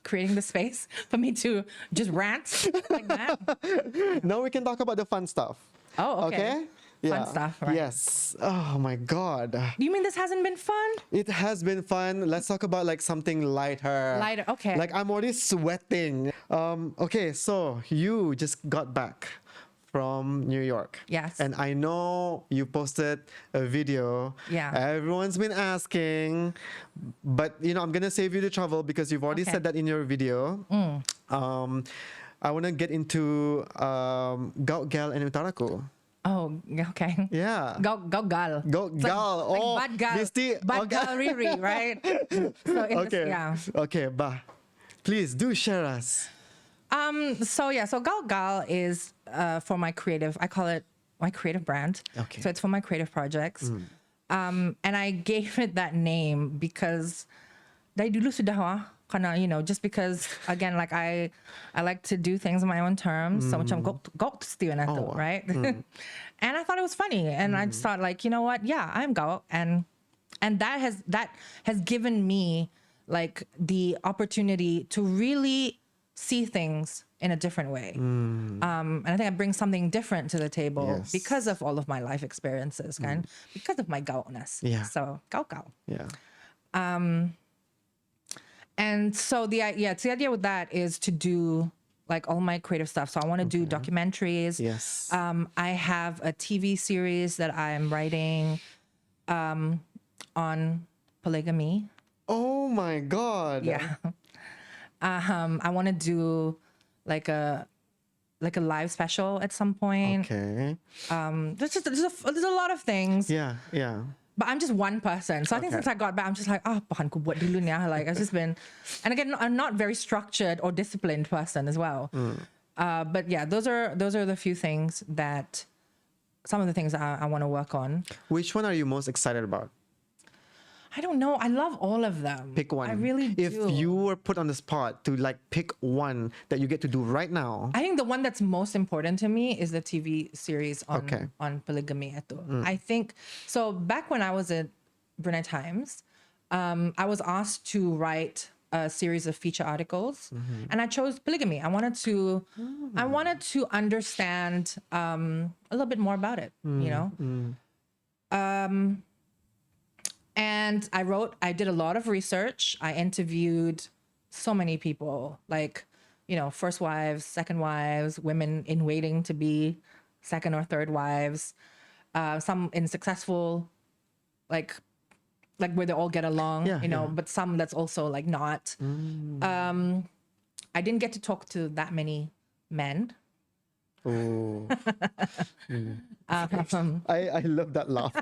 creating the space for me to just rant like that. Now we can talk about the fun stuff. Oh, okay. Yeah. stuff, right? Yes. Oh my God. Do you mean this hasn't been fun? It has been fun. Let's talk about like something lighter. Lighter, okay. Like I'm already sweating. Okay, so you just got back from New York. Yes. And I know you posted a video. Yeah. Everyone's been asking, but you know, I'm gonna save you the trouble because you've already said that in your video. I want to get into GaukGal and Utaraku. Oh, okay. Yeah. GaukGal. GaukGal. Oh, like bad gal. Misty. Bad gal Riri, right? So in Okay. yeah. Okay, bah. Please do share us. So GaukGal is for my creative, I call it my creative brand. Okay. So it's for my creative projects. And I gave it that name because dari dulu sudah karena, you know, just because again, like I like to do things on my own terms. So macam Gaukness Tiwin Aji, right? And I thought it was funny, and I just thought like, you know what? Yeah, I'm Gauk, and that has given me like the opportunity to really see things in a different way. And I think I bring something different to the table because of all of my life experiences and because of my Gaukness. Yeah. So GaukGal. Yeah. And so the idea with that is to do like all my creative stuff. So I want to do documentaries. Yes. I have a TV series that I'm writing on polygamy. Oh my God. Yeah. I want to do like a live special at some point. Okay. There's a lot of things. Yeah. Yeah. But I'm just one person. So I think since I got back, I'm just like, bahan ko buat dulu ni. Like I've just been, and again, I'm not very structured or disciplined person as well. But yeah, those are the few things that, some of the things I want to work on. Which one are you most excited about? I don't know. I love all of them. Pick one. I really do. If you were put on the spot to like pick one that you get to do right now. I think the one that's most important to me is the TV series on polygamy. I think, so back when I was at Brunei Times, I was asked to write a series of feature articles, and I chose polygamy. I wanted to understand a little bit more about it, you know? And I did a lot of research. I interviewed so many people, like, you know, first wives, second wives, women in waiting to be second or third wives, some in successful, like where they all get along, you know, but some that's also like not. I didn't get to talk to that many men. Oh. I love that laugh.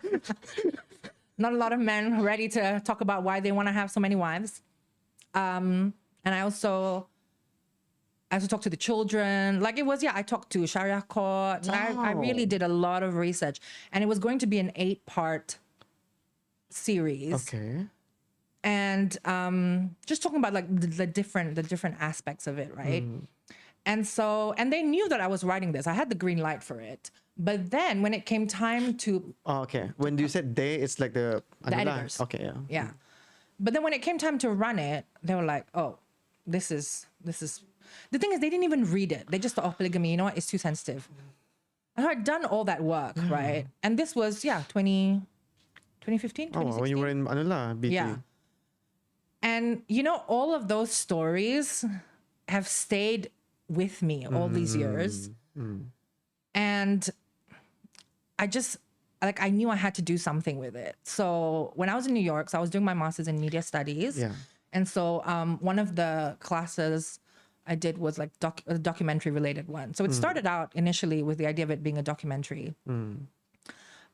Not a lot of men ready to talk about why they want to have so many wives. And I also talked to the children. Like it was, I talked to Sharia court. Wow. I really did a lot of research. And it was going to be an 8-part series. Okay. And just talking about like the different aspects of it, right? And they knew that I was writing this. I had the green light for it. But then when it came time to... Oh, okay. When you said they, it's like the editors. Okay, yeah. Yeah. But then when it came time to run it, they were like, oh, this is... The thing is, they didn't even read it. They just thought, oh, polygamy, you know what? It's too sensitive. And I'd done all that work, right? And this was, 2015, 2016. Oh, when you were in BT. Yeah. And, you know, all of those stories have stayed with me all these years. And I just, like, I knew I had to do something with it. So when I was in New York, so I was doing my master's in media studies. Yeah. And so one of the classes I did was like a documentary related one. So it started out initially with the idea of it being a documentary.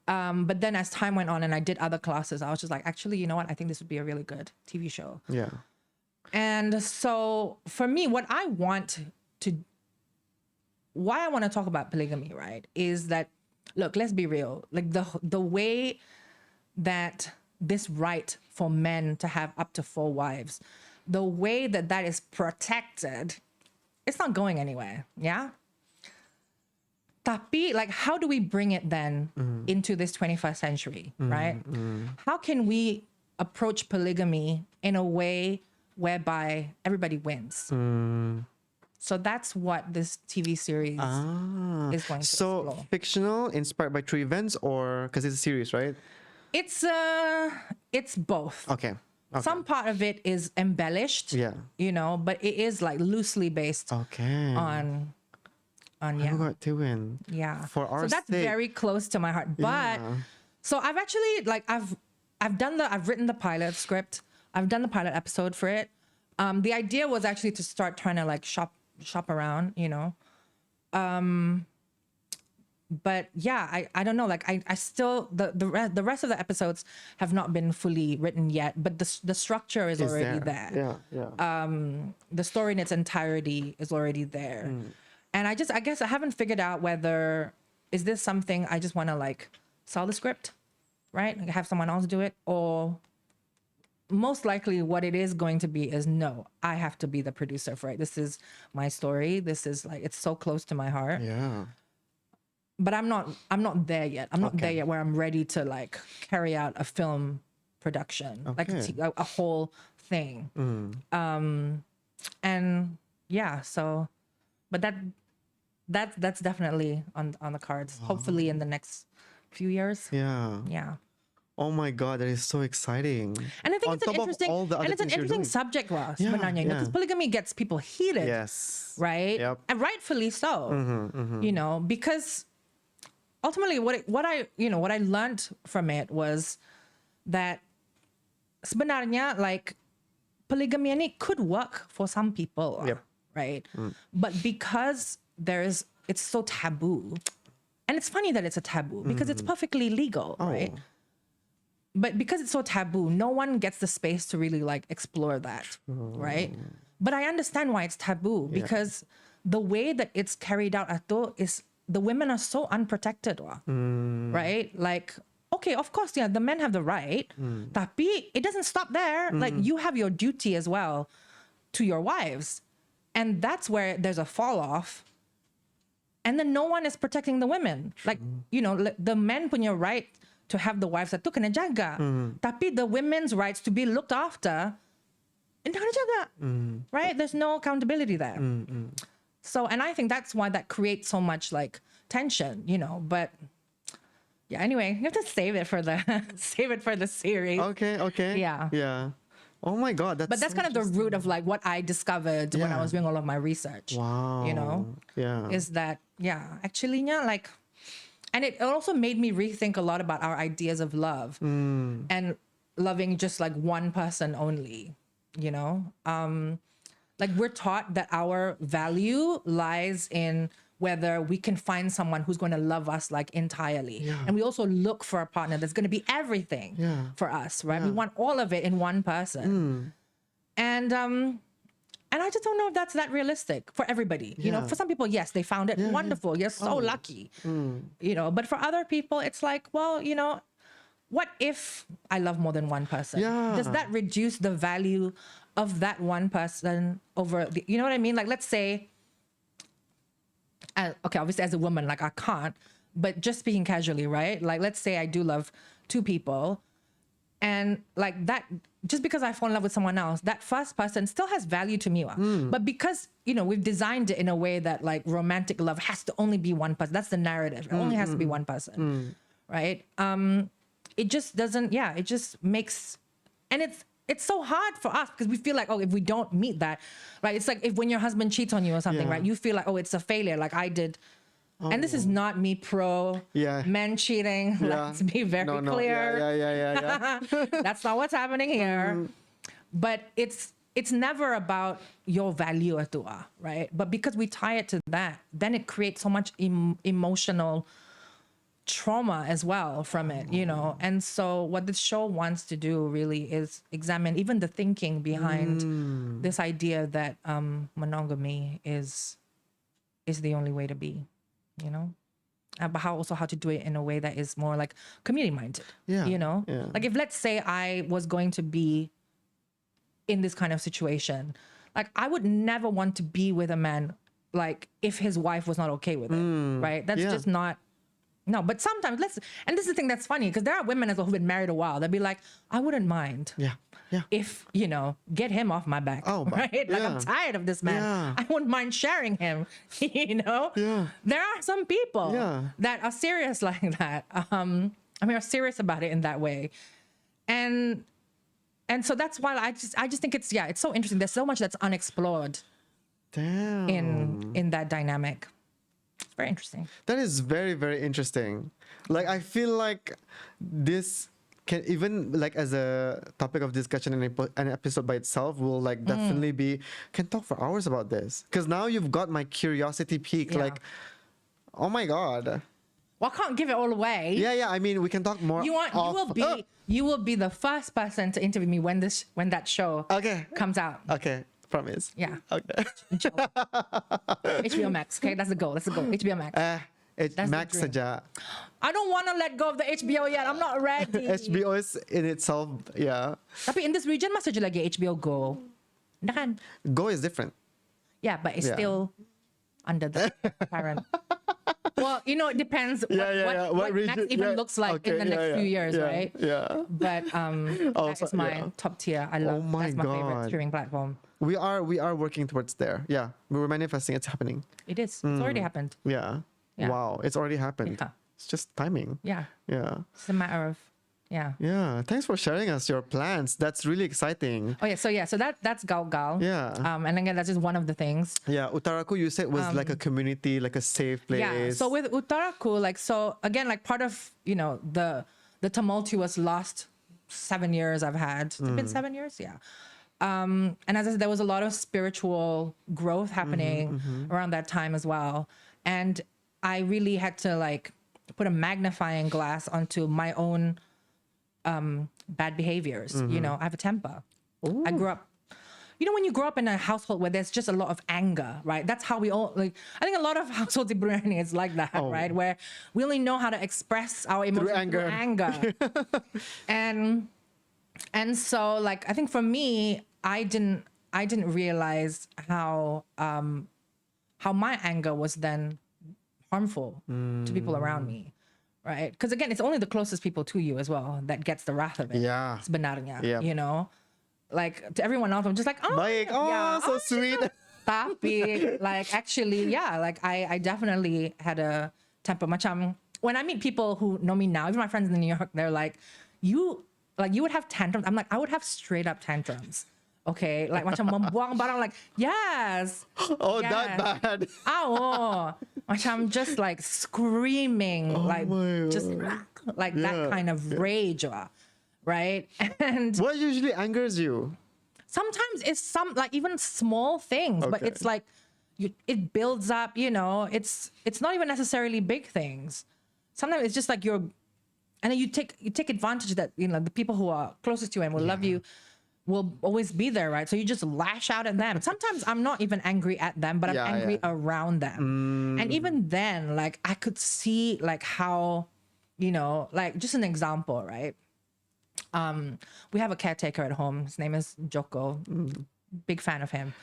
But then as time went on and I did other classes, I was just like, actually, you know what? I think this would be a really good TV show. Yeah. And so for me, why I want to talk about polygamy, right, is that, look, let's be real. Like the way that this right for men to have up to 4 wives, the way that is protected, it's not going anywhere. Yeah. Tapi, like, how do we bring it then into this 21st century, right? How can we approach polygamy in a way whereby everybody wins? So that's what this TV series is going to explore. Fictional, inspired by true events, or because it's a series, right? It's both. Okay. Some part of it is embellished, you know, but it is like loosely based on Oh God, Tiwin. Yeah. For our so that's sake. very close to my heart. But so I've actually like I've written the pilot script. I've done the pilot episode for it. The idea was actually to start trying to like shop around, you know. But yeah, I don't know. Like I still the rest of the episodes have not been fully written yet, but the structure is already there. Yeah. The story in its entirety is already there. And I guess I haven't figured out whether is this something I just want to like sell the script, right? Like have someone else do it, or most likely what it is going to be is no, I have to be the producer for it. This is my story. This is like, it's so close to my heart. Yeah. But I'm not there yet. I'm not there yet where I'm ready to like carry out a film production, like a whole thing. And yeah, so, but that's definitely on the cards. Hopefully in the next few years. Yeah. Oh my God, that is so exciting. And I think it's an interesting subject, Ross, because polygamy gets people heated. Yes. Right? Yep. And rightfully so. You know, because ultimately what I learned from it was that sebenarnya like polygamy ini could work for some people. Right? But because it's so taboo. And it's funny that it's a taboo because it's perfectly legal, right? But because it's so taboo, no one gets the space to really like explore that, right? But I understand why it's taboo because the way that it's carried out is the women are so unprotected, right? Like, okay, of course, the men have the right, tapi it doesn't stop there. Like you have your duty as well to your wives. And that's where there's a fall off. And then no one is protecting the women. Like, you know, the men punya right to have the wives tu kena jaga. Tapi the women's rights to be looked after, kena jaga. Right? There's no accountability there. So, and I think that's why that creates so much like tension, you know, but yeah, anyway, you have to save it for the series. Okay. Yeah. Oh my God, but that's so kind of the root of like what I discovered when I was doing all of my research. Wow. You know? Yeah. Is that, actually, like, and it also made me rethink a lot about our ideas of love and loving just like one person only, you know? Like we're taught that our value lies in whether we can find someone who's going to love us like entirely. And we also look for a partner that's going to be everything for us, right? We want all of it in one person. And I just don't know if that's that realistic for everybody. You know, for some people, yes, they found it wonderful. You're so lucky, you know, but for other people, it's like, well, you know, what if I love more than one person? Does that reduce the value of that one person over the, you know what I mean? Like, let's say, okay, obviously as a woman, like I can't, but just speaking casually, right? Like, let's say I do love two people and like that, just because I fall in love with someone else, that first person still has value to me. But because, you know, we've designed it in a way that like romantic love has to only be one person. That's the narrative. It only has to be one person, right? It just doesn't, it just makes, and it's so hard for us because we feel like, oh, if we don't meet that, right? It's like if when your husband cheats on you or something, right? You feel like, oh, it's a failure, like I did. And this is not me pro men cheating. Let's be very clear. Yeah. That's not what's happening here. But it's never about your value atua, right? But because we tie it to that, then it creates so much emotional trauma as well from it, you know. And so what this show wants to do really is examine even the thinking behind this idea that monogamy is the only way to be, you know. But how to do it in a way that is more like community minded, you know. Like if let's say I was going to be in this kind of situation, like I would never want to be with a man like if his wife was not okay with it, right? That's just not No, but sometimes and this is the thing that's funny, because there are women as well who've been married a while. They'll be like, I wouldn't mind. Yeah. If, get him off my back. Oh, right? Like, I'm tired of this man. Yeah. I wouldn't mind sharing him. Yeah. There are some people that are serious like that. Are serious about it in that way. And so that's why I just think it's so interesting. There's so much that's unexplored. Damn. In that dynamic. It's very interesting. That is very, very interesting. Like, I feel like this can even, like, as a topic of discussion in an episode by itself will, like, definitely can talk for hours about this. Because now you've got my curiosity piqued. Yeah. Like, oh my God. Well, I can't give it all away. Yeah. I mean, we can talk more. You will be the first person to interview me when that show comes out. Okay. Promise. Yeah. Okay. HBO Max. Okay, that's the goal. HBO Max. It's Max saja. I don't want to let go of the HBO yet. I'm not ready. HBO is in itself, yeah. Tapi in this region masih lagi HBO Go. Nah kan? Go is different. Yeah, but it's still under the parent. Well, it depends what Max even looks like in the next few years, right? Yeah. But that is my top tier. I love. That's my favorite streaming platform. We are working towards there. Yeah, we were manifesting. It's happening. It is. It's already happened. Yeah. Wow, it's already happened. Yeah. It's just timing. Yeah. Yeah. It's a matter of. Yeah. Yeah. Thanks for sharing us your plans. That's really exciting. Oh yeah. So that's GaukGal. Yeah. And again, that's just one of the things. Yeah. Utaraku, you said was like a community, like a safe place. Yeah. So with Utaraku, again, part of the tumultuous last 7 years I've had. It's been 7 years. Yeah. And as I said, there was a lot of spiritual growth happening around that time as well. And I really had to put a magnifying glass onto my own bad behaviors. I have a temper. Ooh. I grew up, when you grow up in a household where there's just a lot of anger, right? That's how we all, I think a lot of households in Brunei is like that, right? Where we only know how to express our emotions through anger. And so I think for me, I didn't realize how my anger was then harmful to people around me. Right? Because again, it's only the closest people to you as well that gets the wrath of it. Yeah. Sebenarnya, yep. To everyone else, I'm just like, so sweet. Tapi, actually, I definitely had a temper. Macam, when I meet people who know me now, even my friends in New York, they're like, you would have tantrums. I'm like, I would have straight up tantrums. Okay, macam membuang barang, yes. Oh, yes. that bad. Macam just screaming, that kind of rage, right? And what usually angers you? Sometimes it's even small things, but it's it builds up. It's not even necessarily big things. Sometimes it's just and then you take advantage that the people who are closest to you and will love you will always be there, right? So you just lash out at them. Sometimes I'm not even angry at them, but I'm angry around them. And even then, I could see how, just an example, right? We have a caretaker at home. His name is Joko. Big fan of him.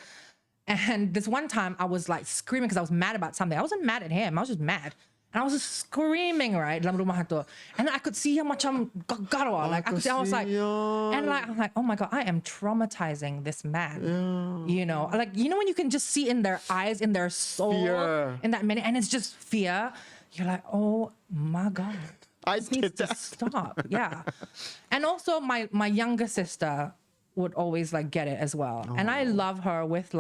And this one time I was screaming because I was mad about something. I wasn't mad at him. I was just mad. And I was just screaming, right? Dalam rumah tu. And I could see him macam gagal. I could see, I was like, and I'm like, oh my God, I am traumatizing this man. Yeah. When you can just see in their eyes, in their soul, fear. In that minute, and it's just fear. You're like, oh my God. I This needs to stop. Yeah. And also my younger sister would always get it as well. And I love her with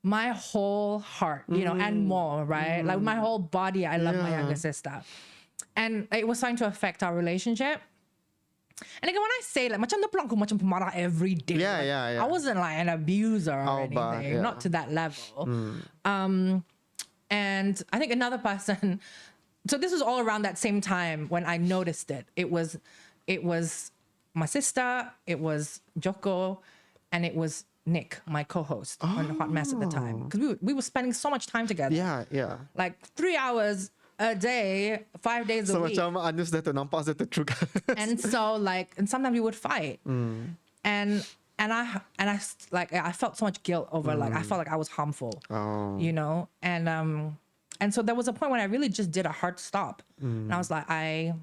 my whole heart, and more, right? My whole body, I love my younger sister. And it was starting to affect our relationship. And again, when I say macam dia pelangku macam pemarah every day. Yeah. I wasn't an abuser or anything, not to that level. And I think another person, so this was all around that same time when I noticed it. It was my sister, it was Joko, and it was Nick, my co-host on Hot Mess at the time, because we were spending so much time together. Yeah. 3 hours a day, 5 days a week. So macam Anus dah tu nampak dah tu true. And so and sometimes we would fight. And I felt so much guilt over I felt like I was harmful. And And so there was a point when I really just did a hard stop. And I was like, I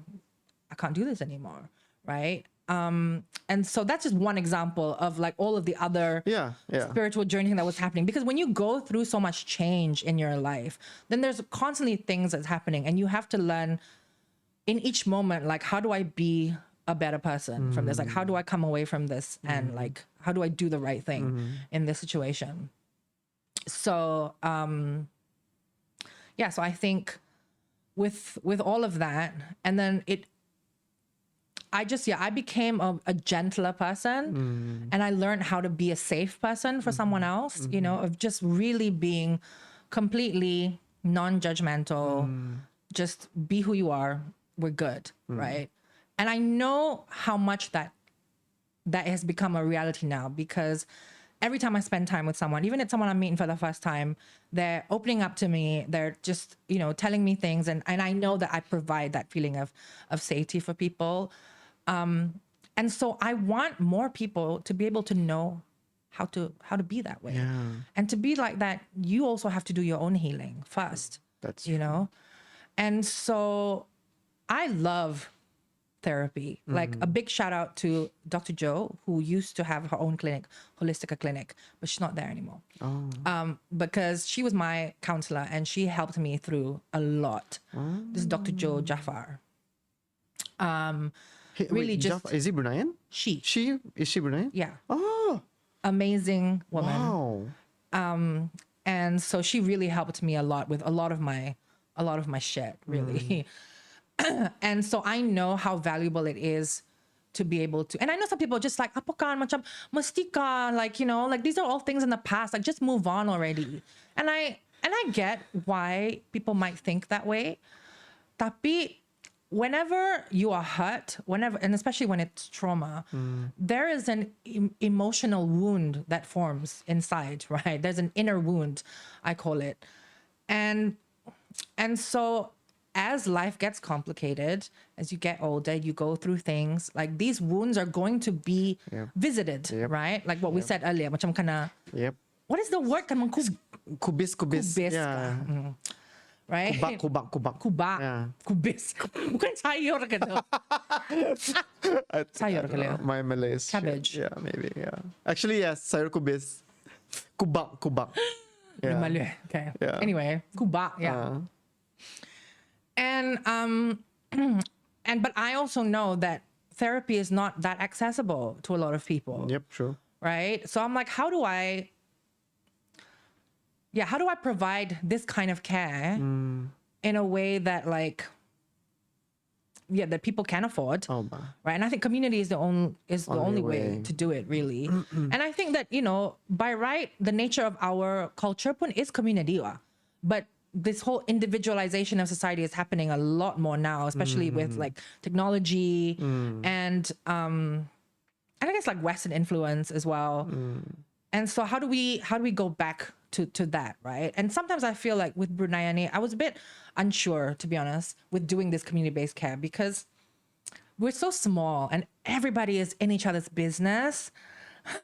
can't do this anymore, right? And so that's just one example of like all of the other spiritual journey that was happening. Because when you go through so much change in your life, then there's constantly things that's happening, and you have to learn in each moment, like, how do I be a better person from this? Like, how do I come away from this? And like, how do I do the right thing in this situation? So, yeah, so I think with all of that, and then I became a gentler person, and I learned how to be a safe person for someone else, you know, of just really being completely non-judgmental, just be who you are. We're good, right? And I know how much that has become a reality now, because every time I spend time with someone, even if it's someone I'm meeting for the first time, they're opening up to me. They're just, you know, telling me things. And I know that I provide that feeling of safety for people. And so I want more people to be able to know how to be that way. Yeah. And to be like that, you also have to do your own healing first. That's you know? And so I love therapy. Like, a big shout out to Dr. Jo, who used to have her own clinic, Holistica Clinic, but she's not there anymore. Because she was my counselor and she helped me through a lot. This is Dr. Jo Jafar. Really just... Jaffa, is he Bruneian? She. Is she Bruneian? Yeah. Oh. Amazing woman. Wow. And so she really helped me a lot with a lot of my shit, really. And so I know how valuable it is to be able to, and I know some people are just like, apa kan, macam mesti ka, like, you know, like these are all things in the past, like just move on already. And I get why people might think that way. Tapi whenever you are hurt, and especially when it's trauma, there is an emotional wound that forms inside, right? There's an inner wound, I call it. And so as life gets complicated, as you get older, you go through things, like these wounds are going to be visited, right? Like what we said earlier, macam kana, what is the word? Kubis. Yeah. Right? Kubak. Yeah. Kubis. Bukan sayur gitu. Sayur kali ya? My Malay is cabbage. Shit. Yeah, maybe. Yeah. Actually, yes. Sayur kubis. Kubak. Yeah. Okay. Yeah. Anyway, kubak. Yeah. And but I also know that therapy is not that accessible to a lot of people. Yep, true. Right? So I'm like, how do I provide this kind of care in a way that like, that people can afford, right? And I think community is the only way to do it, really. And I think that, you know, by right, the nature of our culture pun is community lah. But this whole individualization of society is happening a lot more now, especially with like technology and I guess like Western influence as well. And so how do we go back to that, right? And sometimes I feel like with Brunei, I was a bit unsure, to be honest, with doing this community-based care, because we're so small and everybody is in each other's business.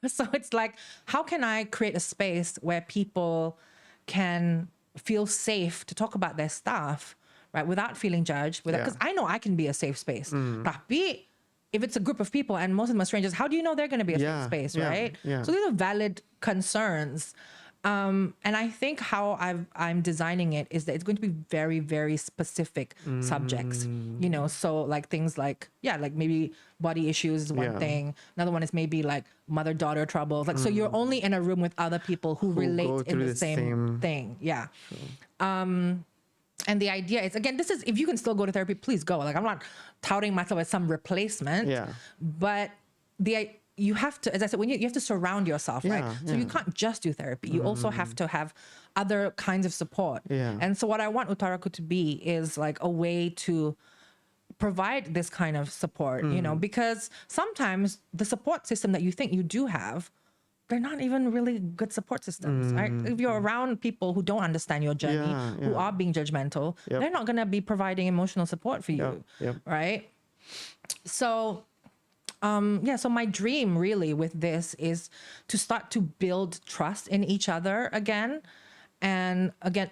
So it's like, how can I create a space where people can feel safe to talk about their stuff, right? Without feeling judged, because I know I can be a safe space. Tapi if it's a group of people and most of them are strangers, how do you know they're going to be a safe space, right? Yeah. So these are valid concerns. And I think how I'm designing it is that it's going to be very, very specific subjects, you know, so like things like, like maybe body issues is one thing. Another one is maybe like mother-daughter troubles. Like, so you're only in a room with other people who relate in the same thing. Yeah. And the idea is, again, this is, if you can still go to therapy, please go. Like, I'm not touting myself as some replacement, but you have to, as I said, you have to surround yourself, right? So you can't just do therapy. You also have to have other kinds of support. And so what I want Utaraku to be is like a way to provide this kind of support, you know, because sometimes the support system that you think you do have, they're not even really good support systems, right? If you're around people who don't understand your journey, who are being judgmental, they're not going to be providing emotional support for you, right? So, so my dream really with this is to start to build trust in each other again. And again,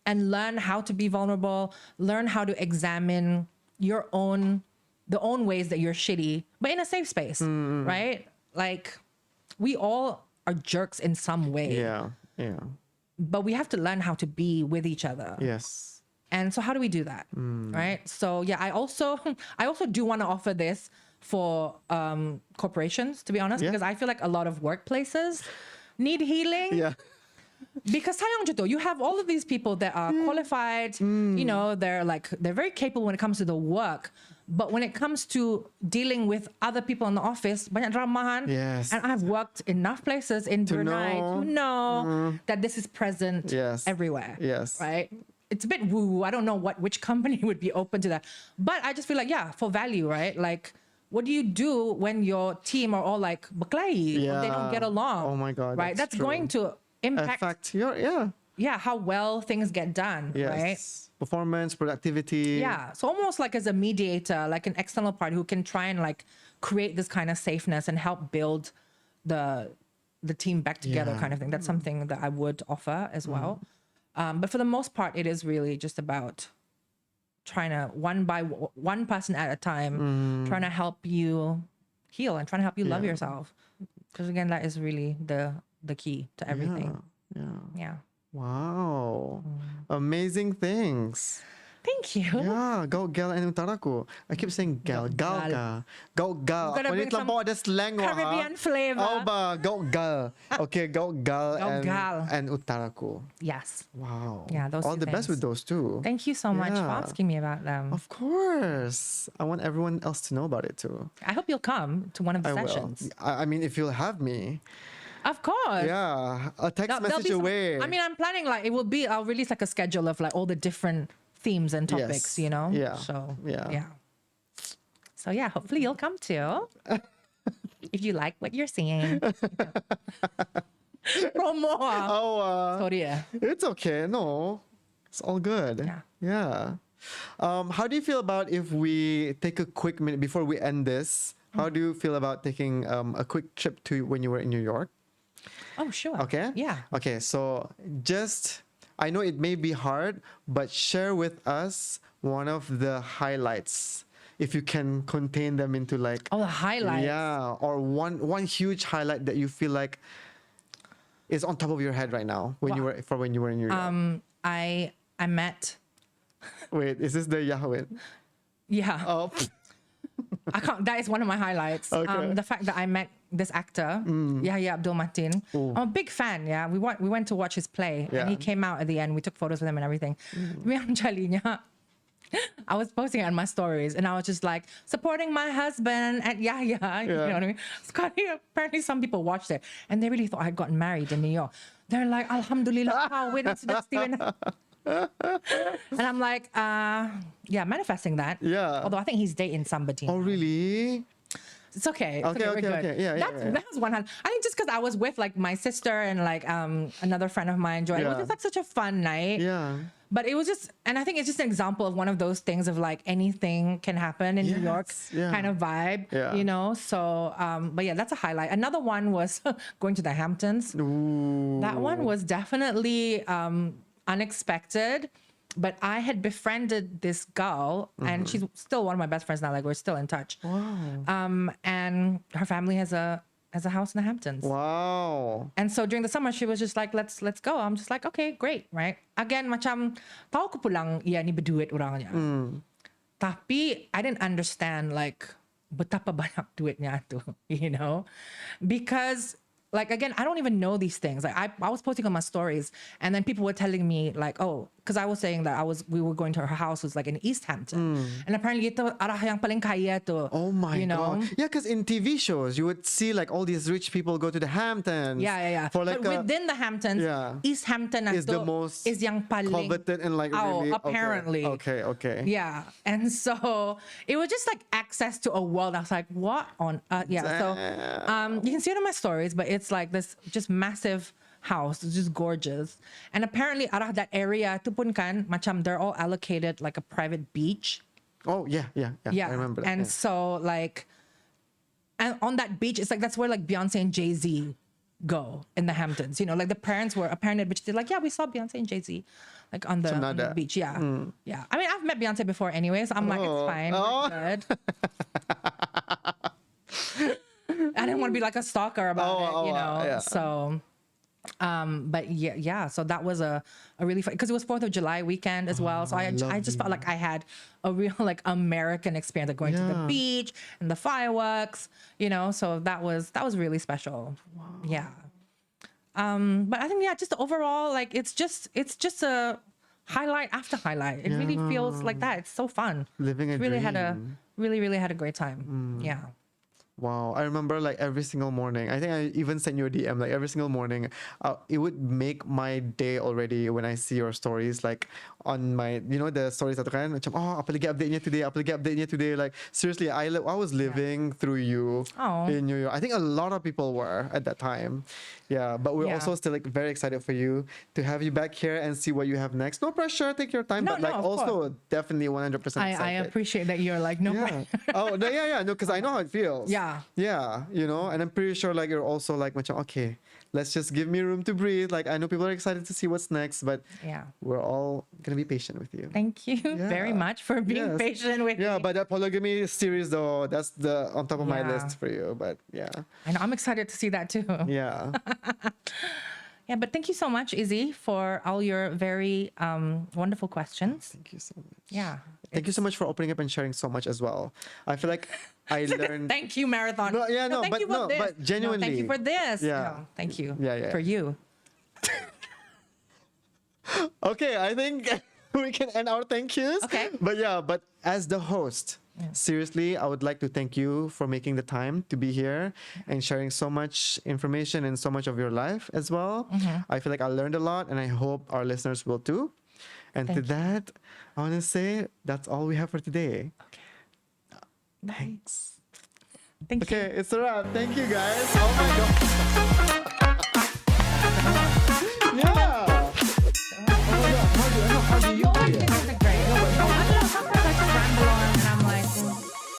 and learn how to be vulnerable, learn how to examine the own ways that you're shitty, but in a safe space, right? Like, we all are jerks in some way. Yeah. But we have to learn how to be with each other. Yes. And so how do we do that? Right? So yeah, I also do want to offer this for corporations, to be honest, because I feel like a lot of workplaces need healing. Yeah. Because sayang juto, you have all of these people that are qualified, you know, they're very capable when it comes to the work. But when it comes to dealing with other people in the office, banyak dramahan. Yes. And I've worked enough places in Brunei to know that this is present everywhere. Yes. Right? It's a bit woo. I don't know which company would be open to that. But I just feel like, for value, right? Like, what do you do when your team are all like baklai? Or they don't get along? Oh my God. Right? That's going to impact your how well things get done. Yes. Right? Performance, productivity. Yeah. So almost like as a mediator, like an external party who can try and like create this kind of safeness and help build the team back together kind of thing. That's something that I would offer as well. But for the most part, it is really just about trying to one person at a time, trying to help you heal and trying to help you love yourself. Because again, that is really the key to everything. Yeah. Wow. Amazing things. Thank you. Yeah, GaukGal and Utaraku. I keep saying gal. GaukGal. GaukGal. Gotta bring some ada slang Caribbean flavor. Oh ba, GaukGal. Okay, GaukGal GaukGal. and Utaraku. Yes. Wow. Yeah, those all two the best things. with those two. Thank you so much for Yeah. asking me about them. Of course. I want everyone else to know about it too. I hope you'll come to one of the I sessions. will. I mean, if you'll have me. Of course. Yeah, a text There'll message be some- away. I mean, I'm planning I'll release like a schedule of like all the different themes and topics, Yes. you know? Yeah. So, Yeah. So, yeah, hopefully you'll come too. If you like what you're seeing. Promo. Sorry. It's okay. No, it's all good. Yeah. How do you feel about if we take a quick minute before we end this? How do you feel about taking a quick trip to when you were in New York? Oh, sure. Okay. Yeah. Okay. So I know it may be hard, but share with us one of the highlights. If you can contain them into like the highlights. Yeah, or one huge highlight that you feel like is on top of your head right now when you were in New York. I met. Wait, is this the Yahweh? Yeah. Oh. I can't. That is one of my highlights. Okay. The fact that I met this actor, Yahya Abdul Matin. I'm a big fan. Yeah, we went to watch his play, and he came out at the end. We took photos with him and everything. I was posting it on my stories, and I was just like supporting my husband at Yahya. You know what I mean? Apparently, some people watched it, and they really thought I had gotten married in New York. They're like, Alhamdulillah, Tiwin. And I'm like, manifesting that. Yeah. Although I think he's dating somebody. Oh, really? It's okay. Okay. We're good. Yeah. That was one. I think just because I was with like my sister and like another friend of mine, Joy. It was just like such a fun night. Yeah. But it was just, and I think it's just an example of one of those things of like anything can happen in New York kind of vibe, you know? So, but yeah, that's a highlight. Another one was going to the Hamptons. Ooh. That one was definitely unexpected. But I had befriended this girl, and she's still one of my best friends now. Like, we're still in touch. Wow. And her family has a house in the Hamptons. Wow. And so during the summer, she was just like, let's go. I'm just like, okay, great, right? Again, macam tahu ko pulang iya ni berduit orangnya. Tapi I didn't understand like betapa banyak duitnya tu, you know, because. Like, again, I don't even know these things. Like, I was posting on my stories, and then people were telling me, like, oh, because I was saying that we were going to her house, was like in East Hampton. And apparently, ito arah yang paling kaya to. Oh my God. Yeah, because in TV shows, you would see like all these rich people go to the Hamptons. Yeah. For like but within the Hamptons, East Hampton is the most is yang paling coveted and like really. Apparently. Okay. Yeah. And so it was just like access to a world. I was like, what on earth? Yeah. So you can see it in my stories, but it's like this just massive house. It's just gorgeous. And apparently arah that area tu pun kan macam they're all allocated like a private beach. Oh yeah. I remember that. And so like, and on that beach, it's like that's where like Beyonce and Jay-Z go in the Hamptons. You know, like the parents were apparently, but they're like, yeah, we saw Beyonce and Jay-Z like on the beach. Yeah. Yeah. I mean, I've met Beyonce before anyway, so I'm like, it's fine. We're good. I didn't want to be like a stalker about it, you know. Yeah. So but yeah, so that was a really fun, because it was 4th of July weekend as well. So I just felt like I had a real like American experience, like going to the beach and the fireworks, you know. So that was really special. Wow. Yeah. But I think just overall, like it's just a highlight after highlight. It really feels like that. It's so fun. Living a really dream. had a really had a great time. Yeah. Wow, I remember like every single morning. I think I even sent you a DM like every single morning. It would make my day already when I see your stories like on my, you know, the stories atau kan macam apa lagi update-nya today. Like seriously, I was living through you in New York. I think a lot of people were at that time. Yeah, but we're also still like very excited for you to have you back here and see what you have next. No pressure, take your time, but like also definitely 100% excited. I appreciate that you're like no pressure. Oh no, no, because I know how it feels. Yeah, you know, and I'm pretty sure like you're also like much okay, let's just give me room to breathe. Like I know people are excited to see what's next, but we're all gonna be patient with you. Thank you very much for being patient with me. Yeah, but that polygamy series though, that's the on top of my list for you. But yeah, I know, I'm excited to see that too. Yeah. Yeah, but thank you so much, Izzy, for all your very wonderful questions. Thank you so much. Yeah. Thank you so much for opening up and sharing so much as well. I feel like I learned. Thank you, Marathon. But genuinely. Thank you for this. Yeah. No, thank you. Yeah. For you. Okay, I think we can end our thank yous. Okay. But as the host, seriously, I would like to thank you for making the time to be here and sharing so much information and so much of your life as well. I feel like I learned a lot, and I hope our listeners will too. And Thank you. that, I want to say that's all we have for today. Okay. Thanks. Thank you. Okay, it's a wrap. Thank you, guys. Oh my God.